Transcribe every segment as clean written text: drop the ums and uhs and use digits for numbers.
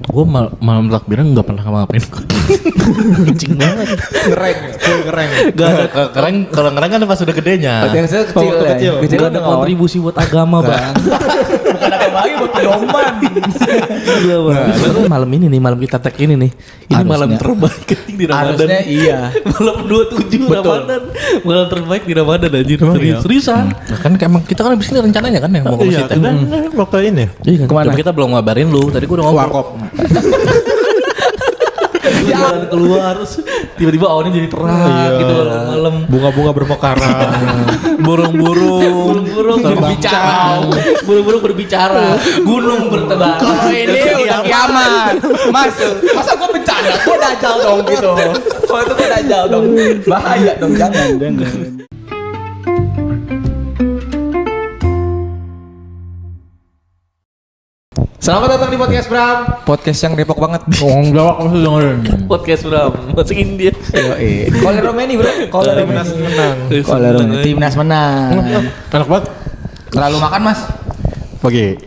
Gue malam takbiran nggak pernah ngapain. Kucing banget. Ngereng. Gak ada keren. Kalau ngereng kan pas udah gedenya. Yang saya kecil Waktu ya. kecil. Kecil Gak ada kontribusi buat agama bang. Bukan agama lagi buat pedoman. Malam ini nih, malam kita tag ini nih. Ini Harusnya. malam terbaik di Ramadan. Harusnya iya. Malam 27 Ramadan. Malam terbaik di Ramadan anjir. Seriusan. Kan emang kita kan abis ini rencananya kan yang mau ke Iya, situ. kita mau ke ini. Iya, kemana? Tapi kita belum ngabarin lu. Tadi gua udah ngomong. Warkop. Jalan keluar terus tiba-tiba awannya jadi terang gitu malam. Bunga-bunga bermekaran. Burung-burung berbicara. Burung-burung berbicara. Gunung bertebar. Kalau ini udah kiamat. Mas, masa gue bencana? Gue dajal dong gitu. Kalau itu gue dajal dong. Bahaya dong, jangan. Selamat datang di podcast Bram. Podcast yang Depok banget. Tolong jawab kamu dengerin. Podcast Bram. Masukin dia. Koler Romani bro. Koler Timnas menang. Koler Romani. Timnas menang. Enak banget. Terlalu makan mas. Oke.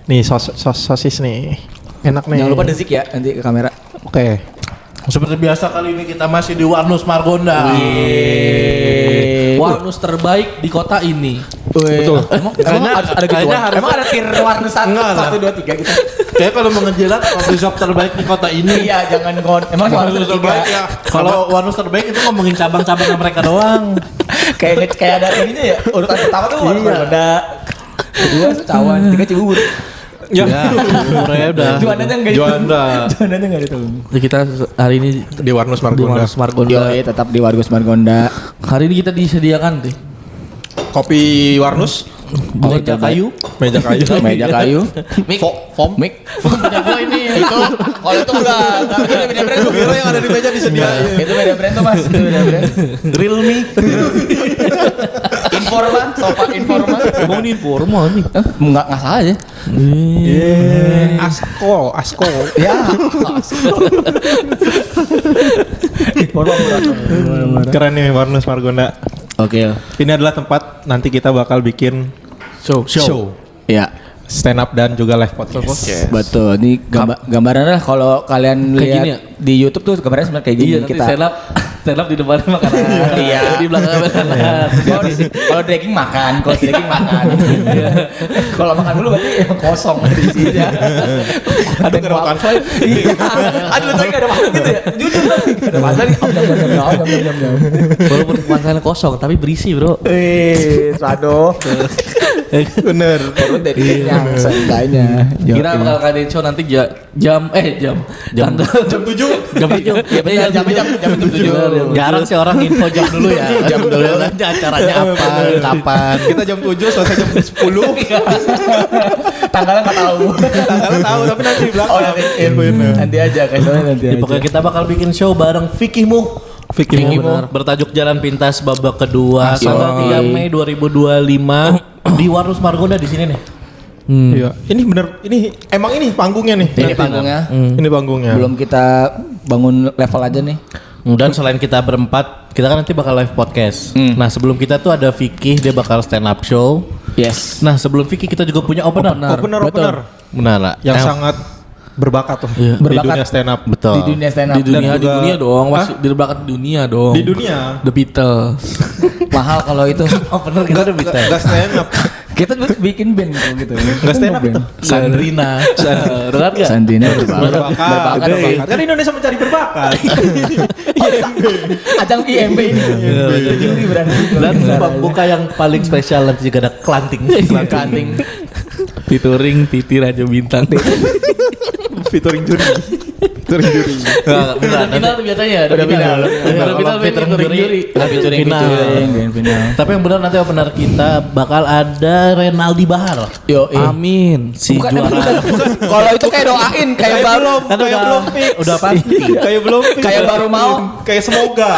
Nih sosis nih. Enak nih. Jangan lupa desik ya nanti ke kamera. Oke. Seperti biasa kali ini kita masih di Warnus Margonda. Warnus terbaik di kota ini. Betul. Emang ada gitu? Emang ada tir warna satu dua tiga gitu? Kayak kalau mengejilat coffee shop terbaik di kota ini. Iya jangan emang warna terbaik ya. Kalau Warnus terbaik itu ngomongin cabang-cabang mereka doang. kayak ada ininya ya. Urutan pertama tuh warna Margonda. Kedua Cawan, tiga Cibubur. Ya. Umurnya udah. Juandanya enggak itu. Juandanya enggak itu. Kita hari ini Di Warnus di Margonda. Warnus Margonda. Yoi, tetap di Wargus Margonda. Hari ini kita disediakan nih Kopi Warnus. meja kayu. Meja kayu. Meja kayu. Mik. Foam. Mic. Punya gua ini. Itu kalau itu udah beda brand tuh. Kira yang ada di meja disediain. Itu beda brand tuh Mas. Itu beda brand. Grill me. Informan, sofa informan. Mau nih formal nih. Enggak salah aja. Askol. Ya. Informan murah. Keren nih Warnus Margonda. Oke. Ini adalah tempat nanti kita bakal bikin show. Ya. Stand up dan juga live podcast. Betul. Ini gambarannya kalau kalian Kayak lihat gini ya? di YouTube tuh gambarnya sebenarnya kayak gini. Iya, nanti stand up di depannya makanan. Iya. Di belakang makanan. Kalau daging makan, kalau daging makan. Kalau makan dulu berarti kosong di sini. Ada makan saya. Aduh, saya enggak ada makan gitu ya. Jujur lah. Enggak ada makan nih. Walaupun makanannya kosong tapi berisi, Bro. Sado. Bener. Perut dari yang seenggaknya. Kita bakal ngadain show nanti jam tanggal Jam 7. jam 7. Iya, jam 7. Jarang sih orang info jam dulu ya. Jam dulu aja acaranya apa, kapan. Kita jam 7 selesai jam 10. Tanggalnya enggak tahu. Tanggalnya tahu tapi nanti di belakang. Oh, nanti aja kasih nanti Ya, pokoknya kita bakal bikin show bareng Vicky Mu. Bertajuk Jalan Pintas babak kedua tanggal 3 Mei 2025 di Warnus Margonda di sini nih. Iya. Ini bener. Emang ini panggungnya nih. Ini panggungnya. Ini panggungnya. Belum kita bangun level aja nih. Dan selain kita berempat, kita kan nanti bakal live podcast. Nah, sebelum kita tuh ada Vicky, dia bakal stand up show. Yes. Nah, sebelum Vicky kita juga punya opener. Opener. Benar lah. Yang sangat berbakat tuh Iya. di dunia stand up. Betul. Di dunia stand up. Di dunia, Dan di juga- dunia dong. Hah? Di bakat dunia dong. Di dunia. The Beatles. Mahal kalau itu. Opener kita The Beatles. Gak stand up. Kita bikin band kalau gitu. Gak stand up itu. Sandrina. Dengar gak? Sandrina Berbakat. Kan Indonesia mencari berbakat. Ajang IMB ini. Juri berani. Dan buka yang paling spesial nanti juga ada Klanting. Featuring Titi Raja Bintang. Featuring juri. Udah final tuh biasanya. Udah final. Udah final featuring juri. Featuring final. Tapi yang benar nanti opener kita bakal ada Renaldi Bahar. Yo, Amin. Si bukan, juara. kalau itu kayak doain, kayak baru, Udah pasti. Kayak belum fix. kayak baru mau, Kayak semoga.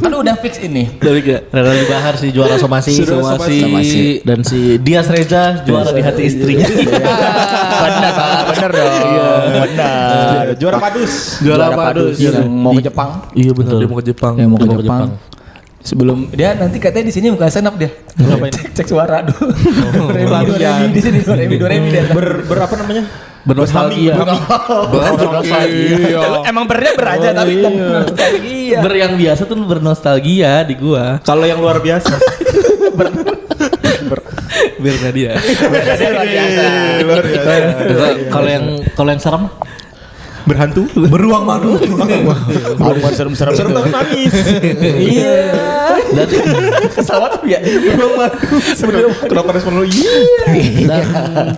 kan udah fix ini. Renaldi Bahar si juara somasi. Somasi. Dan si Dias Reza juara di hati istrinya. Bener dong. Benar. Juara padus. Juara padus. Yang mau ke Jepang. Iya benar, dia mau ke Jepang. Yang mau ke Jepang. Sebelum dia nanti katanya di sini bukan stand up dia. Cek suara dulu. Remi di sini, Remi dia. Berapa namanya? Bernostalgia. Emang bernya beraja tapi nostalgia. Ber yang biasa tuh bernostalgia di gua. Kalau yang luar biasa. Bernya dia. Luar biasa. Kalau yang serem Berhantu. beruang madu. Aduh, serem-serem. Serem tapi nangis. Iya. Dan kesal banget ya. Kenapa respon lu? Iya. Dan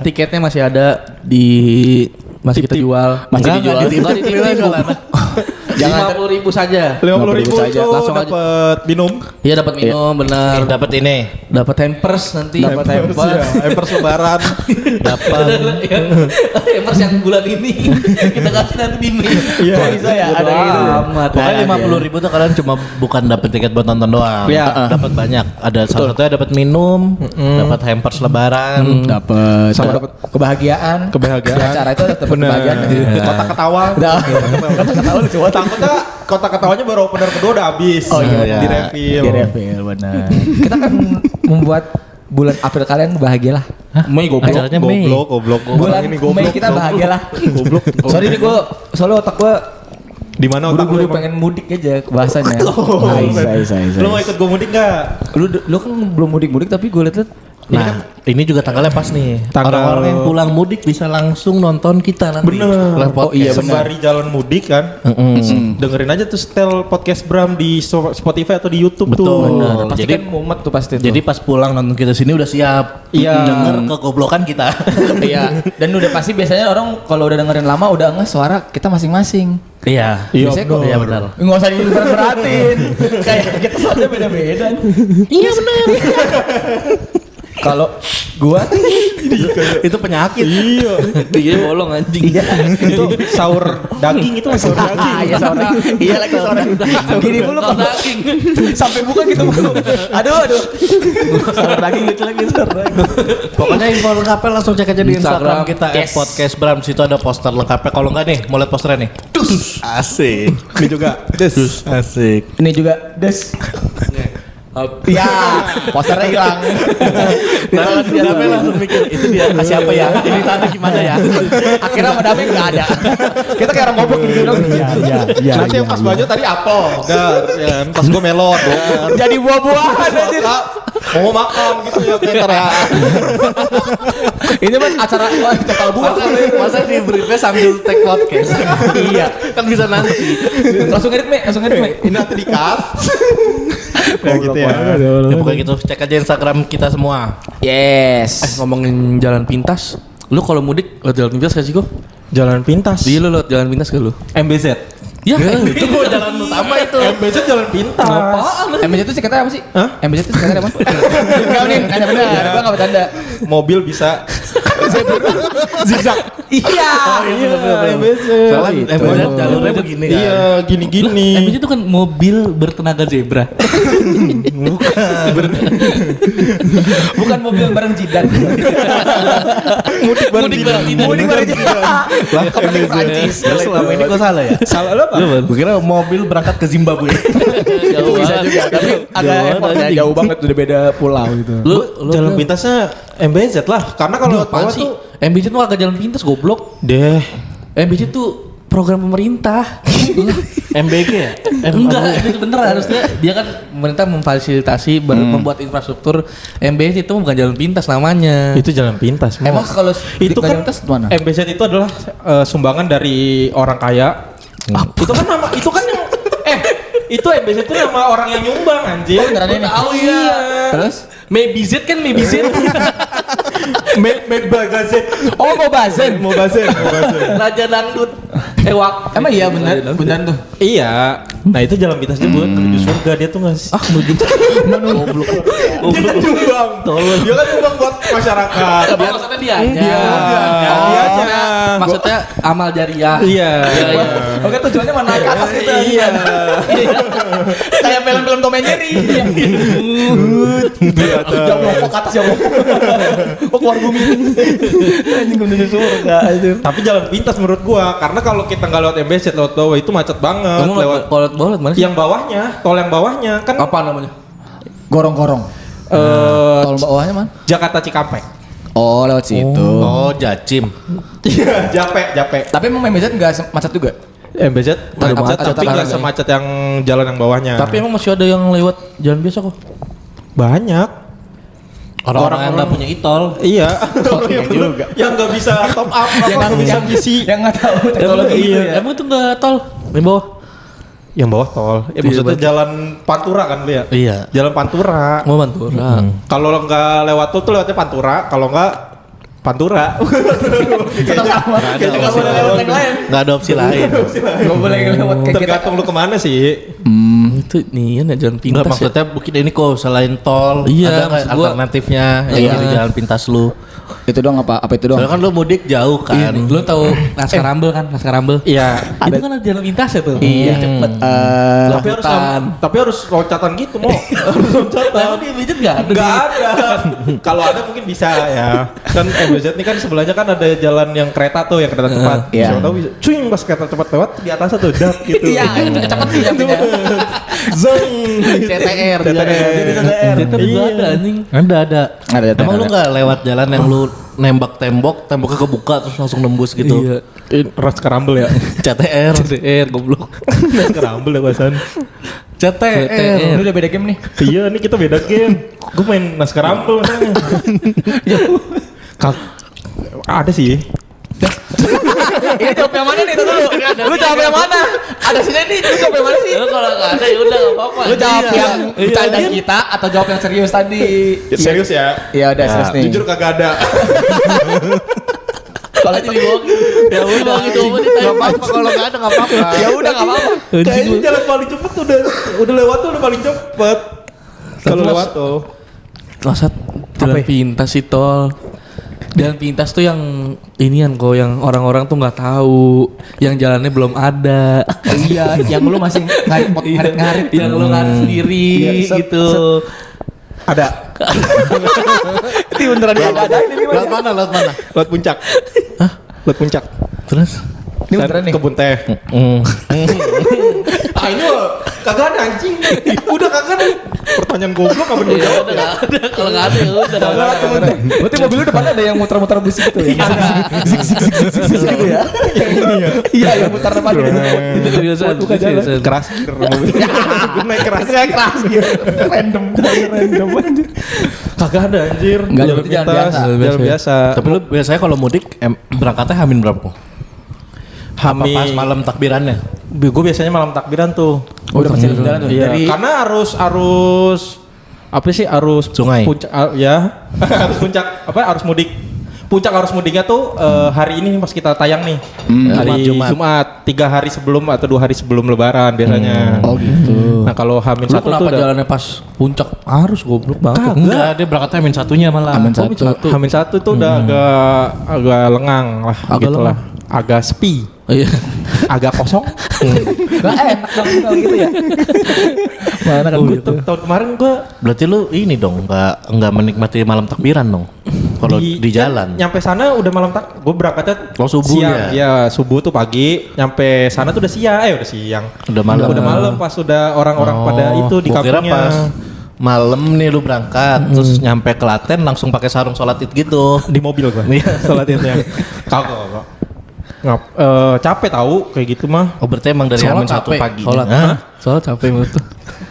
tiketnya masih ada di masih kita jual. Masih dijual. Enggak dititip. Jangan 50.000 saja. 50.000 saja. tuh Langsung aja. dapat minum. Iya dapat minum benar. Dapat ini. Dapat hampers nanti. Dapat hampers. Hampers lebaran. Dapat hampers yang bulan ini kita kasih nanti di Mei. Iya. Kok bisa ya ada gitu. Pokoknya 50.000 tuh kalian cuma bukan dapat tiket buat nonton doang. Iya. Dapat banyak. Ada salah satunya dapat minum, dapat hampers lebaran. Dapat Sama dapat kebahagiaan. Kebahagiaan. Di acara itu dapat kebahagiaan. Kotak ketawa. Kotak ketawa lucu banget. Takutnya kotak ketawanya baru opener kedua udah habis. Oh iya. Di refill. Di refill benar. Kita kan membuat bulan April kalian bahagia lah. Mei acaranya Mei. Goblok. Bulan Ini Mei kita bahagia lah. Goblok. Sorry nih gue, soalnya otak gue Di mana otak lu? buru-buru pengen mudik aja bahasanya. Lu mau ikut gue mudik enggak? Lu kan belum mudik-mudik tapi gue liat Nah, ini juga tanggalnya pas nih. Tanggal- Orang-orang yang pulang mudik bisa langsung nonton kita nanti. Bener. Live podcast. Oh, iya, bener. Sembari jalan mudik kan. Dengerin aja tuh setel podcast Bram di Spotify atau di YouTube Betul. tuh. Bener. pasti Jadi- kan mumet tuh pasti tuh. Jadi pas pulang nonton kita sini udah siap. Iya. Denger kegoblokan kita. Iya. Dan udah pasti biasanya orang kalau udah dengerin lama udah nggak suara kita masing-masing. Iya. Biasanya kok Iya benar. nggak usah diberat-beratin. Kayak kita suaranya beda-beda. Iya benar. Kalau gua Itu penyakit. Iya. Dia bolong anjing. Itu sahur daging itu sahur daging. iya suara. Iya lagi suara. Gini mulu kok daging. sampai buka gitu mulu. Aduh. Suara daging gitu lagi suara daging. Pokoknya info lengkapnya langsung cek aja di Instagram kita Yes. @podcastbram. Situ ada poster lengkapnya. Kalau enggak nih, mau lihat posternya nih. Asik. Ini juga. Asik. Ini juga des. Ya, posternya hilang. Nah, dia langsung mikir itu dia siapa ya? Ini tanda gimana ya? Akhirnya sama Dami nggak ada. Kita kayak orang goblok gitu dong. Iya. Nanti yang pas baju tadi apel. Dar, ya kan? Pas gue melon. Dar. Jadi buah-buahan anjir. Mau makan gitu ya Peter ya. Ini mah acara total buah. Masa di briefnya sambil take podcast? Iya, kan bisa nanti. Langsung edit, Me. Ini nanti di-cut. Ya gitu ya. Ya, pokoknya gitu, cek aja Instagram kita semua. Yes. Ngomongin jalan pintas, lu kalau mudik lewat jalan pintas gak sih kok? Jalan pintas. Iya lu lewat jalan pintas gak lu? MBZ. Ya, itu gua jalan utama itu. MBZ jalan pintas. MBZ itu singkatnya apa sih? Hah? MBZ itu singkatnya apa? Enggak nih, nanya benar. Gua enggak bercanda. Mobil bisa zigzag. Iya. MBZ. Soalnya MBZ jalurnya begini kan. Iya, gini-gini. MBZ itu kan mobil bertenaga zebra. Bukan mobil bareng Jidan. Mudik bareng Jidan. Mudik bareng Jidan. Lah, Prancis. Selama ini gua salah ya? Salah lu apa? Gue kira mobil berangkat ke Zimbabwe. Itu bisa juga, tapi agak effortnya jauh banget udah beda pulau gitu. Lu Jalan pintasnya MBZ lah. Karena kalau lewat bawah tuh MBZ tuh agak jalan pintas goblok. deh. MBZ tuh program pemerintah. MBG ya? Enggak, itu bener harusnya dia kan pemerintah memfasilitasi membuat infrastruktur. MBZ itu bukan jalan pintas namanya. Itu jalan pintas. Emang kalau itu kan tes mana? MBZ itu adalah sumbangan dari orang kaya. Itu kan nama itu kan yang itu MBZ itu nama orang yang nyumbang anjir. Oh, beneran ini? Tahu ya. Terus? Mebizet kan Mebizet. Megazet. Oh, mau bazen. Mau bazen. Raja dangdut. Ewak. Emang iya benar tuh. Iya. Nah itu jalan pintas dia buat menuju surga dia tuh nggak sih? Menuju goblok. Dia kan nyumbang. Dia kan nyumbang buat masyarakat. Tapi maksudnya dia aja. Dia aja. Maksudnya amal jariah. Iya. Oke, tujuannya mana ke atas gitu. Iya. Kayak film-film Tom and Jerry. Ya Allah, kok ke atas ya Allah. Kok keluar bumi. Anjing menuju surga anjir. Tapi jalan pintas menurut gua karena kalau kita nggak lewat MBZ lewat bawah itu macet banget. Kamu lewat bawah mana sih? Yang bawahnya, tol yang bawahnya kan Apa namanya? Gorong-gorong. Tol bawahnya man? Jakarta Cikampek. Oh, lewat situ. Oh, Jacim. Iya, Jape. Tapi emang MBZ enggak macet juga? MBZ Ada macet, macet, tapi nggak semacet yang jalan yang bawahnya. Tapi emang masih ada yang lewat jalan biasa kok. banyak. Orang-orang yang nggak punya itol. Iya. Iya juga. Yang nggak bisa top up, yang nggak bisa ngisi. Yang nggak tahu teknologi Iya. itu ya. Emang itu nggak tol di bawah? Yang bawah tol. Ya Iya, maksudnya betul. jalan Pantura kan lu ya? Iya. Jalan Pantura. Mau Pantura. Kalau nggak lewat tol tuh lewatnya Pantura, kalau nggak Pantura. Tetap sama. Nggak ada Nggak opsi boleh lewat yang lain. Nggak ada opsi lain. Nggak boleh lewat kayak kita. Tergantung lu kemana sih. Itu nih ya jalan pintas. Enggak, maksudnya bukit ini kok selain tol Iya, ada nggak maksud gua- alternatifnya yang Iya. jadi jalan pintas lu. Itu doang apa itu doang? Soalnya kan lu mudik jauh Iya, kan. lu tahu Naskah Rambel kan? Naskah Rambel. Iya. Itu kan ada jalan pintas ya tuh. Iya. Cepet. Tapi harus loncatan gitu mau. Harus loncatan. Emang di Midget nggak ada? Nggak ada. Kalau ada mungkin bisa ya. Kan MBZ ini kan sebelahnya kan ada jalan yang kereta tuh, yang kereta cepat. Iya. Siapa tahu bisa. Cuing pas kereta cepat lewat di atasnya tuh dak gitu. Iya, cepet sih yang punya. Zeng. CTR. CTR. Itu juga ada anjing. Ada. Ada. Emang lu nggak lewat jalan yang lu nembak temboknya kebuka terus langsung nembus gitu. Iya. Ras kerambel ya. CTR. CTR goblok. Ras kerambel ya bahasan. CTR. Lu udah beda game nih. Iya nih kita beda game. Gue main Naskah Rambel makanya. Ada sih. Ini jawab yang mana nih? Tunggu dulu. Lu jawab yang mana? Ada sini nih. Lu jawab yang mana sih? Lu kalau nggak ada ya udah nggak apa-apa. Lu jawab Iya. yang bercanda kita atau jawab yang serius tadi? Serius ya? Iya udah serius nih. Jujur kagak ada. Kalau jadi bohong. Ya udah gitu Gak apa-apa kalau nggak ada nggak apa-apa. Ya udah nggak apa-apa. Kayaknya jalan paling cepet tuh udah lewat tuh udah paling cepet. Kalau lewat tuh. Masa jalan pintas sih tol. Jalan pintas tuh yang inian kok, yang orang-orang tuh nggak tahu, yang jalannya belum ada. Iya, yang lu masih ngarit-ngarit. Yang lu ngarit sendiri Iya, gitu. Ada. Ini beneran gak ada ini nih. Lewat mana? Lewat puncak. Hah? Lewat puncak. Terus? Ini beneran nih. Kebun teh. Ah ini mah kagak ada anjing. Udah kagak ada. Pertanyaan goblok apa gue jawab ya? Kalau nggak ada ya udah. Kagak ada temen teh. Berarti mobil lu depannya ada yang muter-muter musik gitu ya? Zik gitu ya? Yang ini ya. Iya, yang muter depan gitu. Itu kebiasaan. Bukan jalan. Keras gear mobil. Gue naik keras. Keras gitu. Random anjir. Kagak ada anjir. Nggak, berarti jalan pintas, biasa. Jalan biasa. Tapi lu biasanya kalau mudik berangkatnya hamin berapa? Apa pas malam takbirannya? Gue biasanya malam takbiran tuh. Oh, udah pasti jalan tuh. Iya. Karena arus apa sih arus Sungai. puncak ya arus puncak apa arus mudik puncak arus mudiknya tuh hari ini nih pas kita tayang nih hari Jumat 3 hari sebelum atau 2 hari sebelum Lebaran biasanya. Oh gitu. Nah kalau Hamin Lu satu tuh kenapa udah jalannya pas puncak arus goblok banget? Enggak, dia berangkatnya hamin satunya malah. Hamin Oh, satu. Hamin satu tuh udah agak lengang lah Agak gitu lah. Agak sepi, Iya. agak kosong. Gak enak dong kalau gitu ya. Mana kan tahun kemarin gue Berarti lu ini dong enggak menikmati malam takbiran dong. Kalau di jalan. nyampe sana udah malam gue berangkatnya Oh, subuh siang. ya? Iya, subuh tuh pagi, nyampe sana tuh udah siang, udah siang. Udah malam. Udah malam pas udah orang-orang pada itu di gua kira kampungnya. pas malam nih lu berangkat terus nyampe Klaten langsung pakai sarung sholat id gitu. Di mobil gua. Sholat idnya. Kagak. Capek tahu kayak gitu mah. Oh berarti emang dari hamin satu pagi. Sholat. Hah? Sholat capek menurut tuh.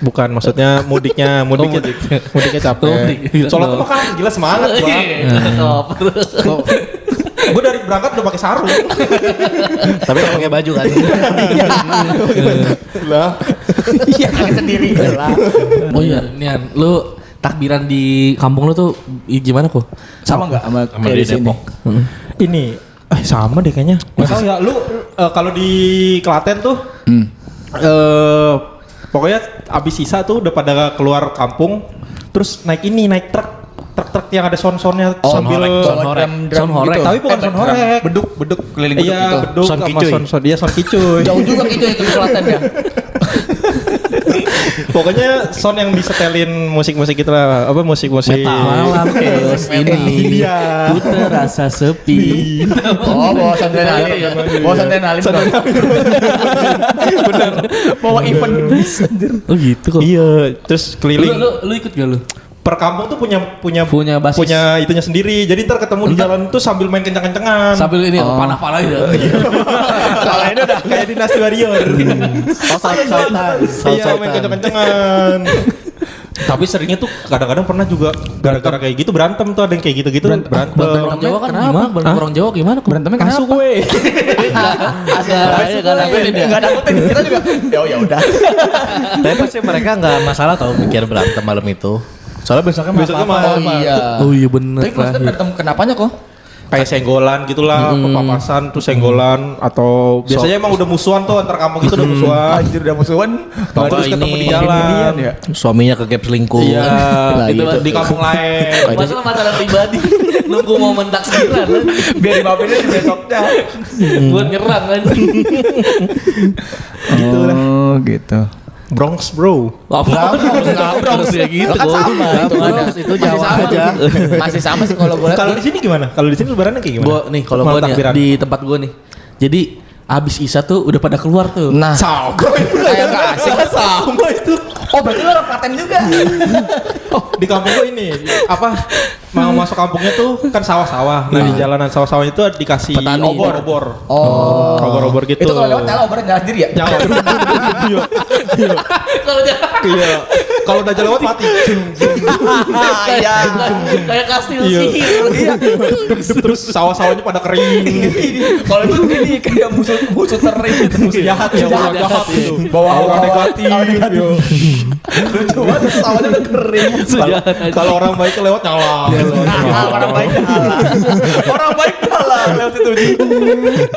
Bukan maksudnya mudiknya mudiknya capek. mudik. Sholat tuh mah kan gila semangat gua. Gua dari berangkat udah pakai sarung. Tapi nggak pakai baju kan. Lah. Iya kan sendiri lah. Oh iya, Nian, lu takbiran di kampung lu tuh gimana kok? Sama enggak sama Sama kayak di di sini? Depok. Ini sama deh kayaknya. Nggak tahu ya. Lu kalau di Klaten tuh pokoknya abis sisa tuh udah pada keluar kampung terus naik truk yang ada sound-soundnya sambil Drum horek. gitu. tapi bukan sound horek. Beduk keliling beduk Iya, gitu. beduk Sound sama kicuy. sound dia sound kicuy. Jauh juga gitu ya ke Klaten ya. Pokoknya sound yang disetelin musik-musik gitu lah, apa musik-musik Malam chaos ini Iya. ku terasa sepi. Oh, bawa adrenalin. Bawa adrenalin. Bener. Bawa event anjir. Oh gitu kok. Iya, terus keliling. Lu ikut gak lu? per kampung tuh punya basis. punya itunya sendiri. Jadi ntar ketemu di jalan tuh sambil main kencang-kencangan. Sambil ini panah-panah gitu. Kalau ini udah kayak Dynasty Warrior. Iya, main kencang-kencangan. Tapi seringnya tuh kadang-kadang pernah juga gara-gara kayak gitu berantem tuh, ada yang kayak gitu-gitu berantem. Orang Jawa kan gimana? Orang Jawa gimana? Berantemnya kenapa? Masuk gue. Enggak dapetin kita juga. Ya udah. Tapi pasti mereka nggak masalah tau mikir berantem malam itu. Soalnya besoknya malam. Oh iya bener. Tapi maksudnya berantem kenapanya kok? Kayak senggolan gitulah, pepapasan tuh senggolan atau biasanya emang udah musuhan tuh antar kampung itu udah musuhan. Anjir udah musuhan. Terus ketemu di jalan. Suaminya kegap selingkuh. Iya, Itu di kampung lain. masalah pribadi. Nunggu momen takbiran kan. Biar dimaafin aja besoknya. Buat nyerang kan. Gitu lah. Oh gitu. Bronx bro. Bronx ya gitu. Kan sama Itu Jawa aja. Masih sama sih kalau gue lihat. Kalau di sini gimana? Kalau di sini lebarannya kayak gimana? Gua nih kalau Malam gua nih takbiran. di tempat gua nih. Jadi abis Isya tuh udah pada keluar tuh. Nah, Sama kayak gak asik. sama itu. Oh berarti lo orang Klaten juga. Oh di kampung gue ini apa? Mau masuk kampungnya tuh kan sawah-sawah. Nah di jalanan sawah-sawah itu dikasih Petani. obor. Oh. Obor-obor gitu. Itu kalau lewat nyala obornya nyala sendiri ya? Nyala. Iya. Kalau jangan Iya. Kalau udah lewat mati. Iya. kayak kastil Iya. sihir. Iya. Terus sawah-sawahnya pada kering. Kalau itu ini kayak musuh teri gitu. Musuh jahat ya, orang jahat itu. Bawa orang negatif. Iya. Lucu banget sawahnya udah kering. Kalau orang baik lewat nyala. Orang baik kalah. Orang baik kalah lewat itu.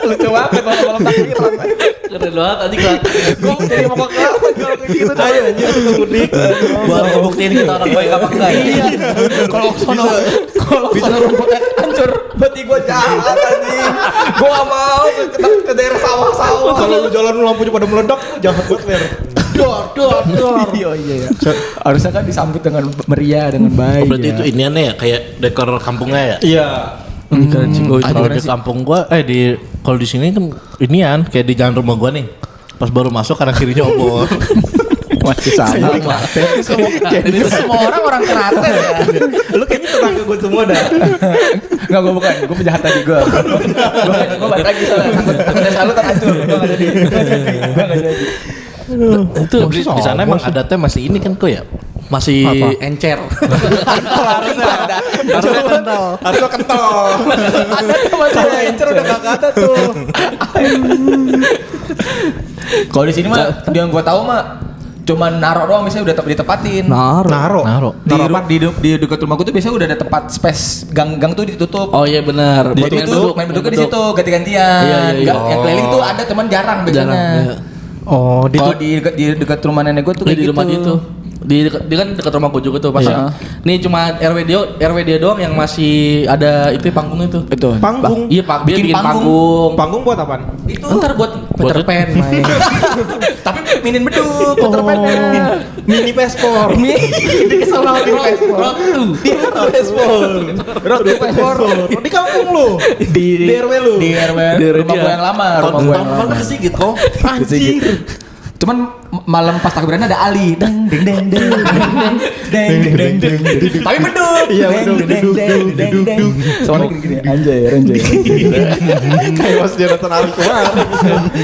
Lucu banget malam-malam takbiran. Keren banget tadi kan. Gue jadi mau ke kalau kayak gitu. Ayo anjir kita mudik. Buat ngebuktiin kita orang baik apa enggak ya? Iya. Kalau sono rumputnya hancur, berarti gue jahat anjing. Gue gak mau ke daerah sawah-sawah. Kalau lu jalan lampunya pada meledak, jahat banget Fer. Dor. Iya. Harusnya kan disambut dengan meriah, dengan baik. Berarti itu iniannya ya kayak dekor kampungnya ya. Iya. Keren sih gua itu. Kalau di kampung gua kalau di sini kan inian kayak di jalan rumah gua nih. Pas baru masuk kanan kirinya obor. Masih sama. Ini semua orang Klaten ya. Lu kayaknya tetangga gue semua dah. Enggak, gue bukan. Gue penjahat tadi gue. Gue balik lagi soalnya. Takutnya selalu tak hancur. Gue gak jadi. Itu di sana emang adatnya masih ini kan kok ya. Masih encer. Harusnya kental. Ada tuh masih encer udah gak ada tuh. Kalau di sini mah yang gue tahu mah cuman naro doang biasanya udah ditepatin. Naro. Di dekat rumah gue tuh biasanya udah ada tempat space gang tuh ditutup. Oh iya benar. Jadi itu main beduknya di situ ganti-gantian. Iya. Yang keliling tuh ada cuman jarang biasanya. Iya. Oh, Kalau di dekat rumah nenek gue tuh kayak Di gitu. rumah itu. Dia kan dekat rumah gue juga tuh pas. Iya. Nih cuma RW dia doang yang masih ada itu panggung itu. Itu. Panggung. Iya Pak, dia Bikin bikin panggung. Panggung buat apaan? Itu Ntar buat Peter Pan main. tapi minin beduk Peter Pan-nya. Mini pespor. Kesel banget di Pespor. Rock pespor. Di kampung lu. Di RW lu. Di RW rumah gue yang lama, rumah gue yang lama. sih gitu. Anjir. Cuman malam pas takbiran ada Ali. Deng deng deng deng deng deng deng deng. Tapi beduk. Iya, beduk. Soalnya gini-gini anjay. Kayak Mas Jonathan Ali kemarin.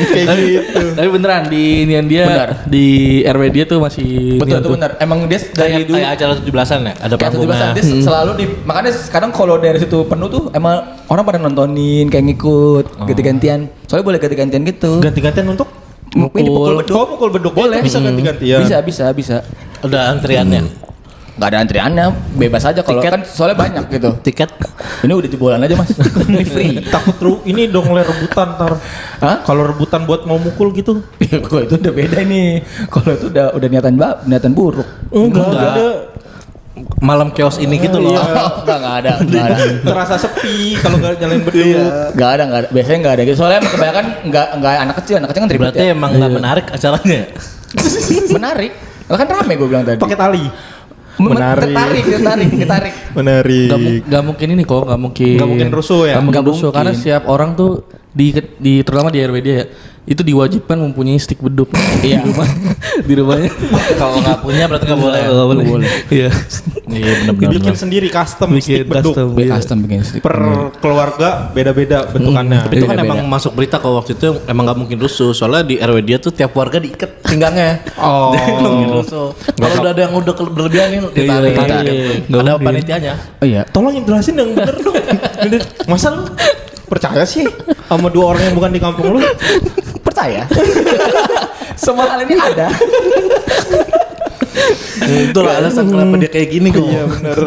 Kayak gitu. Tapi beneran di inian dia Benar. di RW dia tuh masih Betul nian itu tuh. benar. Emang dia dari dulu Kayak acara 17-an ya, ada kayak 17-an panggungnya. dia selalu di makanya sekarang kalau dari situ penuh tuh emang orang pada nontonin kayak ngikut ganti-gantian. Soalnya boleh ganti-gantian gitu. Ganti-gantian untuk Ini pukul beduk. Oh, pukul beduk. Boleh. Bisa ganti-gantian. Bisa. Udah antriannya. Gak ada antriannya, bebas aja kalau kan soalnya banyak gitu. Tiket Ini udah jebolan aja mas, ini free. Takut ini dong rebutan ntar. Hah? Kalau rebutan buat mau mukul gitu. Kalau itu udah beda nih. Kalau itu udah niatan buruk. Enggak ada. malam chaos ini gitu loh. Enggak ada. Terasa sepi kalau nggak nyalain beduk. Enggak ada. Biasanya enggak ada gitu. Soalnya kebanyakan enggak anak kecil kan ribet Berarti ya. emang nggak menarik acaranya ya? Menarik. Kan rame gue bilang tadi. Pakai tali. Menarik. Ditarik. Menarik. Gak mungkin ini kok, gak mungkin. Nggak mungkin rusuh ya? Gak mungkin Nggak rusuh mungkin. karena setiap orang tuh terutama di RW dia ya, itu diwajibkan mempunyai stick beduk di rumah di rumahnya. Kalau nggak punya berarti nggak boleh. Nggak boleh. Iya. Iya benar-benar. Bikin sendiri custom stick beduk. Custom bikin stick. Per keluarga beda-beda bentukannya. Itu kan Beda-beda. emang masuk berita kalau waktu itu emang nggak mungkin rusuh. Soalnya di RW dia tuh tiap warga diikat pinggangnya. Oh. Jadi nggak mungkin rusuh. Kalau udah ada yang udah berlebihan nih ditarik. Ada panitianya. Oh iya. Tolong yang jelasin yang bener dong. Bener. Masa lu percaya sih sama 2 orang yang bukan di kampung lu? Percaya. Semua hal ini ada. Itulah alasan kenapa dia kayak gini kok. Iya bener.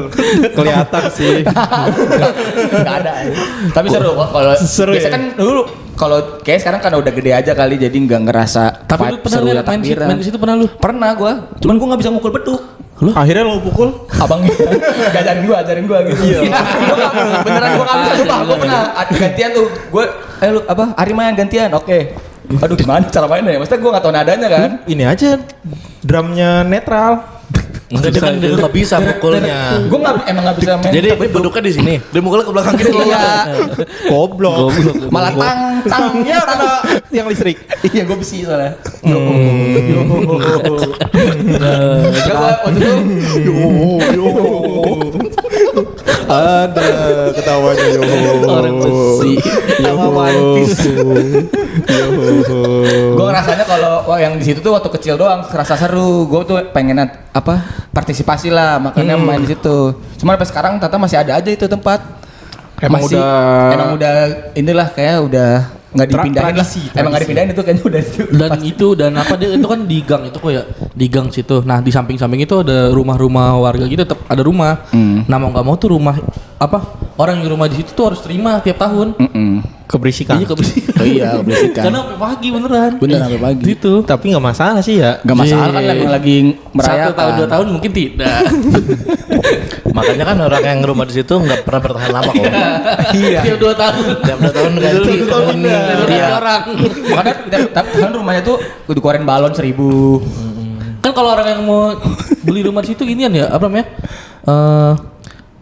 Kelihatan sih. Enggak ada. Tapi seru kok kalau Seru biasa ya? kan dulu kalau kayak sekarang kan udah gede aja kali jadi nggak ngerasa Tapi lu pernah seru lihat main di situ pernah lu? Pernah gua. Cuman gua nggak bisa mukul beduk. Akhirnya lu pukul. Abangnya ajarin gua gitu. Iya. Beneran gua nggak bisa sumpah. Gua pernah gantian tuh. Gua lu apa? Ari main gantian. Oke. Aduh gimana cara mainnya? Maksudnya gua nggak tahu nadanya kan. Ini aja drumnya netral. Enggak, dia nggak bisa pukulnya. Gua emang nggak bisa main. Jadi beduknya di sini, dia mukulnya ke belakang gitu. Iya. Goblok. Malah tangnya Ada yang listrik. Iya gua besi soalnya. Coba waktu itu Ada ketawanya yo. orang besi sama One Piece. Gue ngerasanya kalau yang di situ tuh waktu kecil doang kerasa seru. Gue tuh pengen partisipasi lah, makanya main di situ. Cuma sampai sekarang ternyata masih ada aja itu tempat. Emang udah inilah kayak udah nggak dipindahin lah. Tradisi. Emang nggak dipindahin itu kayaknya udah. Dan itu dan apa dia itu kan di gang itu kok ya, di gang situ. Nah di samping-samping itu ada rumah-rumah warga gitu, tetap ada rumah. Nah mau nggak mau tuh rumah apa orang yang rumah di situ tuh harus terima tiap tahun. Keberisikan. Iya kebersihan. Oh iya keberisikan. Karena sampai pagi beneran. Bener sampai pagi. Gitu. Tapi nggak masalah sih ya. Gak masalah kan emang lagi merayakan. 1 tahun 2 tahun mungkin tidak. Makanya kan orang yang rumah di situ nggak pernah bertahan lama kok. Iya. Tiap 2 tahun. Tiap 2 tahun ganti. Iya. Orang. Makanya tapi kan rumahnya tuh dikeluarin balon 1000. Kan kalau orang yang mau beli rumah di situ ginian ya, apa namanya?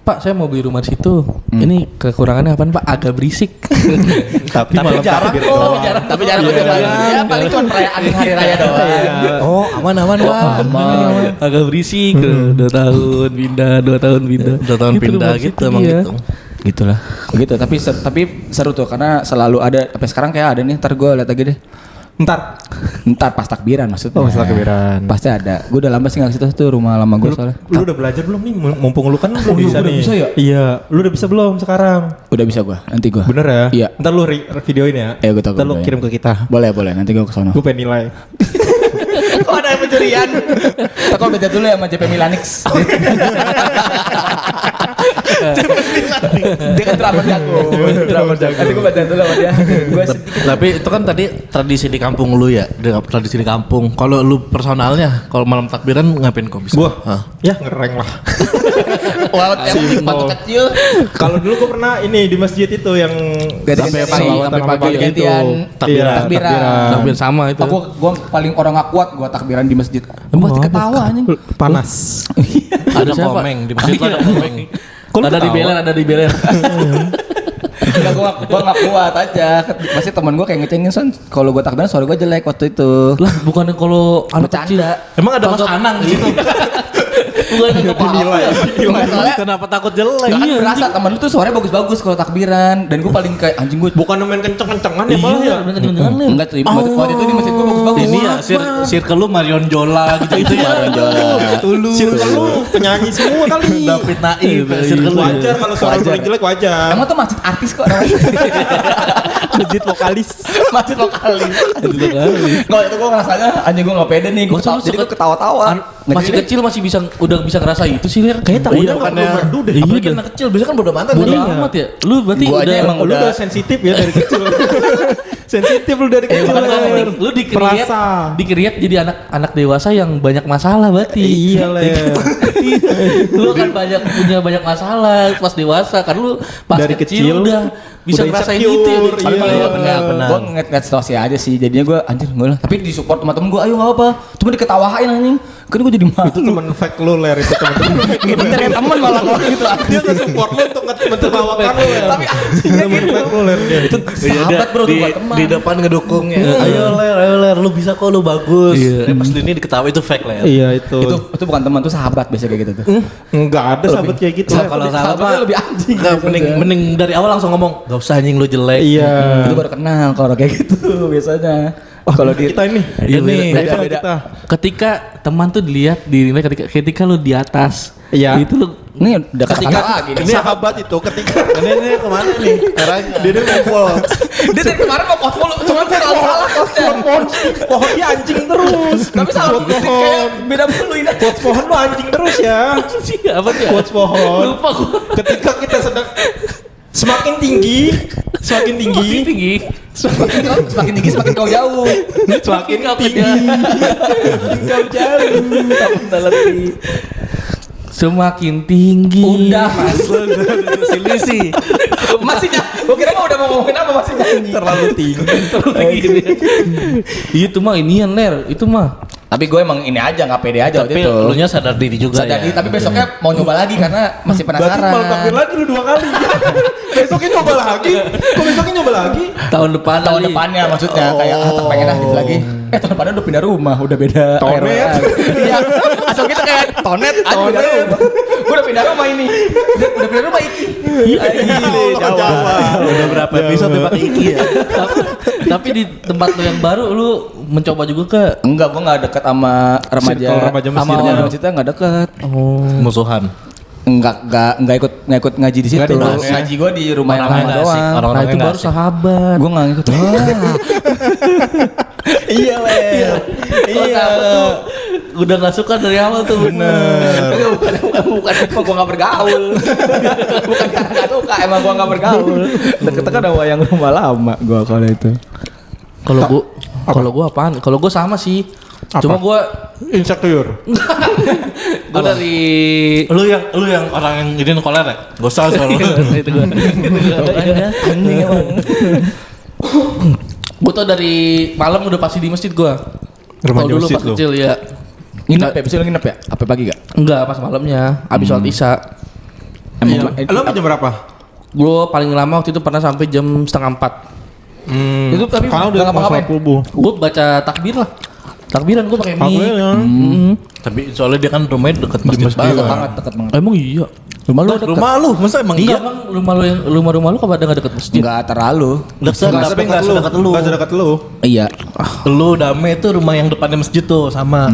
Pak, saya mau beli rumah di situ. Ini kekurangannya apa Pak? Agak berisik. Tapi malam jarang takbir kok. doang. Tapi jarang kok coba. Ya paling cuma perayaan hari raya doang. Oh aman Wah. Agak berisik. 2 tahun pindah, 2 tahun pindah. 2 tahun pindah rumah gitu situ, emang iya. gitu. Gitulah. Begitu tapi seru tuh karena selalu ada sampai sekarang kayak ada nih. Ntar gue liat lagi deh. Ntar pas takbiran maksudnya. Oh, pas takbiran. Pasti ada. Gue udah lama sih nggak ke situ tuh rumah lama gue soalnya. Lu udah belajar belum nih? Mumpung lu kan belum bisa udah nih. bisa ya? Iya, lu udah bisa belum sekarang? Udah bisa gue. Nanti gue. Bener ya? Iya. Ntar lu videoin ya. Iya, gua tahu, Ntar lu gua kirim ke kita. Boleh. Nanti gue kesana. Gue pengen nilai. Kok ada yang pencurian? Aku beda dulu ya sama JP Milanix. Dia kan drummer jago. Nanti gue baca dulu sama dia. Gue sedikit. Tapi itu kan tadi tradisi di kampung lu ya, tradisi di kampung. Kalau lu personalnya, kalau malam takbiran ngapain kok bisa? Gua, Hah? ya ngereng lah. Waktu kecil. Kalau dulu gue pernah ini di masjid itu yang Sampai pagi, salawatan sampai pagi gitu. gantian. Iya, Takbiran. Hampir sama itu. Gue paling orang gak kuat gue takbiran di masjid. Gue pasti ketawa anjing. Panas. Ada siapa? komeng di masjid tuh ada komeng. Ada di beler, ada di beler. Enggak, gue gak kuat aja. Pasti temen gue kayak ngecengin Son. Kalau gue takbiran suara gue jelek waktu itu. Lah bukannya kalau anak kecil Bercanda. Emang ada Mas Anang di situ? bukannya apa-apa. Soalnya Kenapa takut jelek? kan berasa temen lu tuh suaranya bagus-bagus kalau takbiran. Dan gue paling kayak anjing gue. Bukan main kenceng-kencengan ya malah ya. Enggak tuh, waktu itu di masjid gue bagus-bagus. Ini ya circle lu Marion Jola gitu-gitu ya. Marion Jola. Circle lu penyanyi semua kali. David Naif, circle lu. Wajar kalau suara lu Wajar. paling jelek wajar. Emang tuh masjid artis kok namanya. Masjid vokalis. Masjid lokalis. Nggak, itu gue ngerasanya anjing gue gak pede nih. Gue Masa lu jadi gue suka- ketawa-tawa. Masih kecil masih bisa udah bisa ngerasa itu sih Lir. Kayaknya tahunya nggak bukannya perlu merdu deh. Apalagi anak kecil biasanya kan bodo amat. Bodoh Iya. amat ya. Lu berarti Gua aja udah emang Lu udah sensitif ya dari kecil. Sensitif lu dari kecil. Lu dikreat jadi anak dewasa yang banyak masalah berarti. Iya, Ler. Lu kan punya banyak masalah pas dewasa kan lu pas Dari kecil udah bisa udah ngerasain insecure, gitu ya. iya. benar. Gue ngeliat situasi aja sih. Jadinya gue anjir gue lah. Tapi disupport sama temen gue, ayo nggak apa. Cuma diketawain anjing. Kan gue jadi malu. Itu temen fake lu, Ler, itu temen-temen. Bener temen malah kalau gitu. Dia nggak support lu untuk mentertawakan lu, Ler. Tapi anjingnya temen gitu. fake lu, Ler. Dia. Itu sahabat bro, tuh buat teman. Di depan ngedukungnya. Ayo ler, lu bisa kok, lu bagus. Pas ini diketahui itu fake ler. Iya, itu. Itu bukan teman, itu sahabat biasanya kayak gitu tuh. Enggak ada sahabat kayak gitu. Kalau sahabat Sahabatnya lebih anjing. Enggak, mending dari awal langsung ngomong, gak usah anjing lu jelek. Iya. Itu baru kenal kalau kayak gitu biasanya. Kalau di Kita ini. beda. Kita. Ketika teman tuh dilihat dirinya ketika lu di atas. Iya. Itu lu ini udah Ketika lagi nih. ini sahabat itu ketika Ini kemana nih? Caranya. dia ngumpul. Dia dari kemarin mau kos mulu, cuma salah kosnya. Pohon dia anjing terus. Tapi salah kayak beda mulu ini. Quotes pohon lu anjing terus ya. apa tuh? Quotes pohon. Lupa gua. Ketika kita sedang semakin tinggi, Semakin tinggi. Semakin tinggi semakin kau jauh. semakin kau tinggi, semakin kau jauh. Semakin tinggi. Udah mas. Sih. Masih gue kira mah udah mau ngomongin apa masih nyanyi. Terlalu tinggi. Iya itu mah inian ler, itu mah. Tapi gue emang ini aja nggak pede aja waktu Tapi itu. lu nya sadar diri juga Sadar ya. diri, tapi besoknya mau nyoba lagi karena masih Berarti penasaran. malah takbir lagi lu 2 kali. Besoknya nyoba lagi. Kok besoknya nyoba lagi? Tahun depan Tahun kali. depannya maksudnya kayak tak pengen gitu lagi. Tahun depannya udah pindah rumah, udah beda Tonet. RW lagi. Iya. Asal gitu kayak tonet, pindah rumah. Gue udah pindah rumah ini. Udah pindah rumah ini. Jawa. Udah berapa episode ya pakai iki ya? Tapi di tempat lu yang baru lu mencoba juga ke Enggak, gue nggak deket sama remaja. Circle remaja Sama masjidnya. orang masjidnya nggak deket. Musuhan. Enggak ikut ngaji di situ. Nggak dibahas ya? Ngaji gue di rumah yang Orang-orang lama nggak asik, doang. orang-orang nah itu nggak baru asik. sahabat. Gue nggak ngikut. Iya Ler. Iya. Udah gak suka dari awal tuh. Bukan emang gue nggak bergaul. Bukan karena nggak suka, emang gue nggak bergaul. Deket-deket ada wayang rumah lama gue kalau itu. Kalau gua apaan? Kalau gua sama sih. Cuma gua Insecure. dari Lu yang orang yang ini koler ya? Gak usah soalnya. itu gua. Anjing emang. Gua tuh dari malam udah pasti di masjid gua. Remaja Kalau dulu masjid pas lu. kecil ya. Nginep ya? Bisa lu nginep ya? Apa pagi gak? Enggak, pas malamnya habis sholat Isya. Emang Lu apa jam berapa? Gua paling lama waktu itu pernah sampai jam 3:30. Itu tapi Karena udah nggak ngapa-ngapain. sholat subuh. Gua baca takbir lah. Takbiran gua pakai mic. Tapi soalnya dia kan rumahnya dekat masjid Deket banget. banget, deket banget. Emang iya. Rumah lu dekat? Rumah lu, masa emang Enggak, iya? emang rumah lu kapan ada enggak dekat masjid? Enggak terlalu. Dekat, tapi nggak sedekat lu. Enggak sedekat lu. Iya. Lu Dame itu rumah yang depannya masjid tuh sama.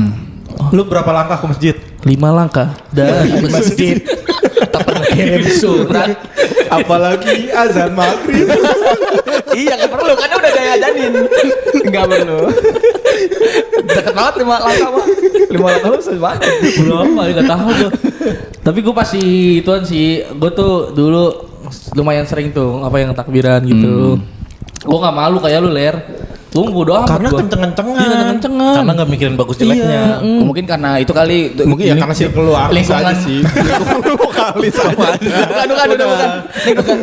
Lu berapa langkah ke masjid? 5 langkah dari masjid. Tak pernah kirim surat. Apalagi azan maghrib. Iya nggak perlu, karena udah diajarin. Nggak perlu. Deket banget 5 langkah mah. 5 langkah lu sebanyak. Berapa ya, gak tahu gue. Tapi gue pasti ituan sih. Gue tuh dulu lumayan sering tuh apa yang takbiran gitu. Gue gak malu kayak lu ler. Gue bodo amat. Karena gua. kenceng-kencengan. Iya kenceng-kencengan. Karena nggak mikirin bagus jeleknya. Mungkin karena itu kali. Mungkin ya karena circle lu artis lingkungan. aja sih. Lu kali sama aja. Bukan, udah bukan.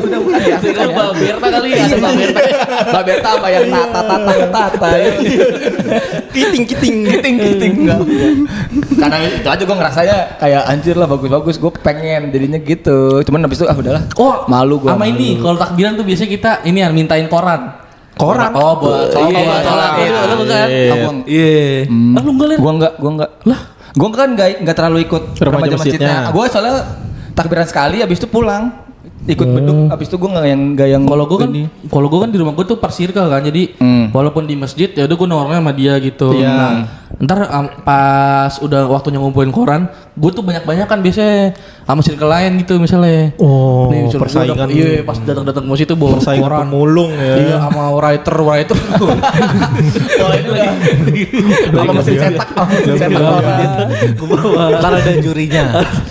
Udah bukan ya. Itu Mbak Berta kali ada Mbak Berta. Mbak Berta apa yang tata. Kiting. Kiting enggak. Karena itu aja gue ngerasanya kayak anjir lah bagus-bagus, gue pengen jadinya gitu. Cuman habis itu udahlah. Oh malu gue. sama ini kalau takbiran tuh biasanya kita ini ya mintain koran. Koran. Oh buat sholat. Iya, Buat sholat. iya. Iya, lu kan? Iya. Iya. Ah, lu enggak ler? Gua enggak. Lah, gua kan enggak terlalu ikut Remaja remaja masjidnya. masjidnya. Gua soalnya takbiran sekali habis itu pulang. Ikut beduk habis itu gua enggak yang Kalau gue kan di rumah gue tuh per circle kan, jadi walaupun di masjid ya udah gue nongkrongnya sama dia gitu. Iya. Nah, ntar pas udah waktunya ngumpulin koran, gue tuh banyak-banyak kan biasanya sama circle lain gitu misalnya. Oh, circle gua persaingan. iya, pas datang-datang ke masjid tuh bawa Persaingan koran. pemulung ya. Iya, sama writer. Wah itu sama mesin cetak koran. Gue bawa. Ntar ada jurinya.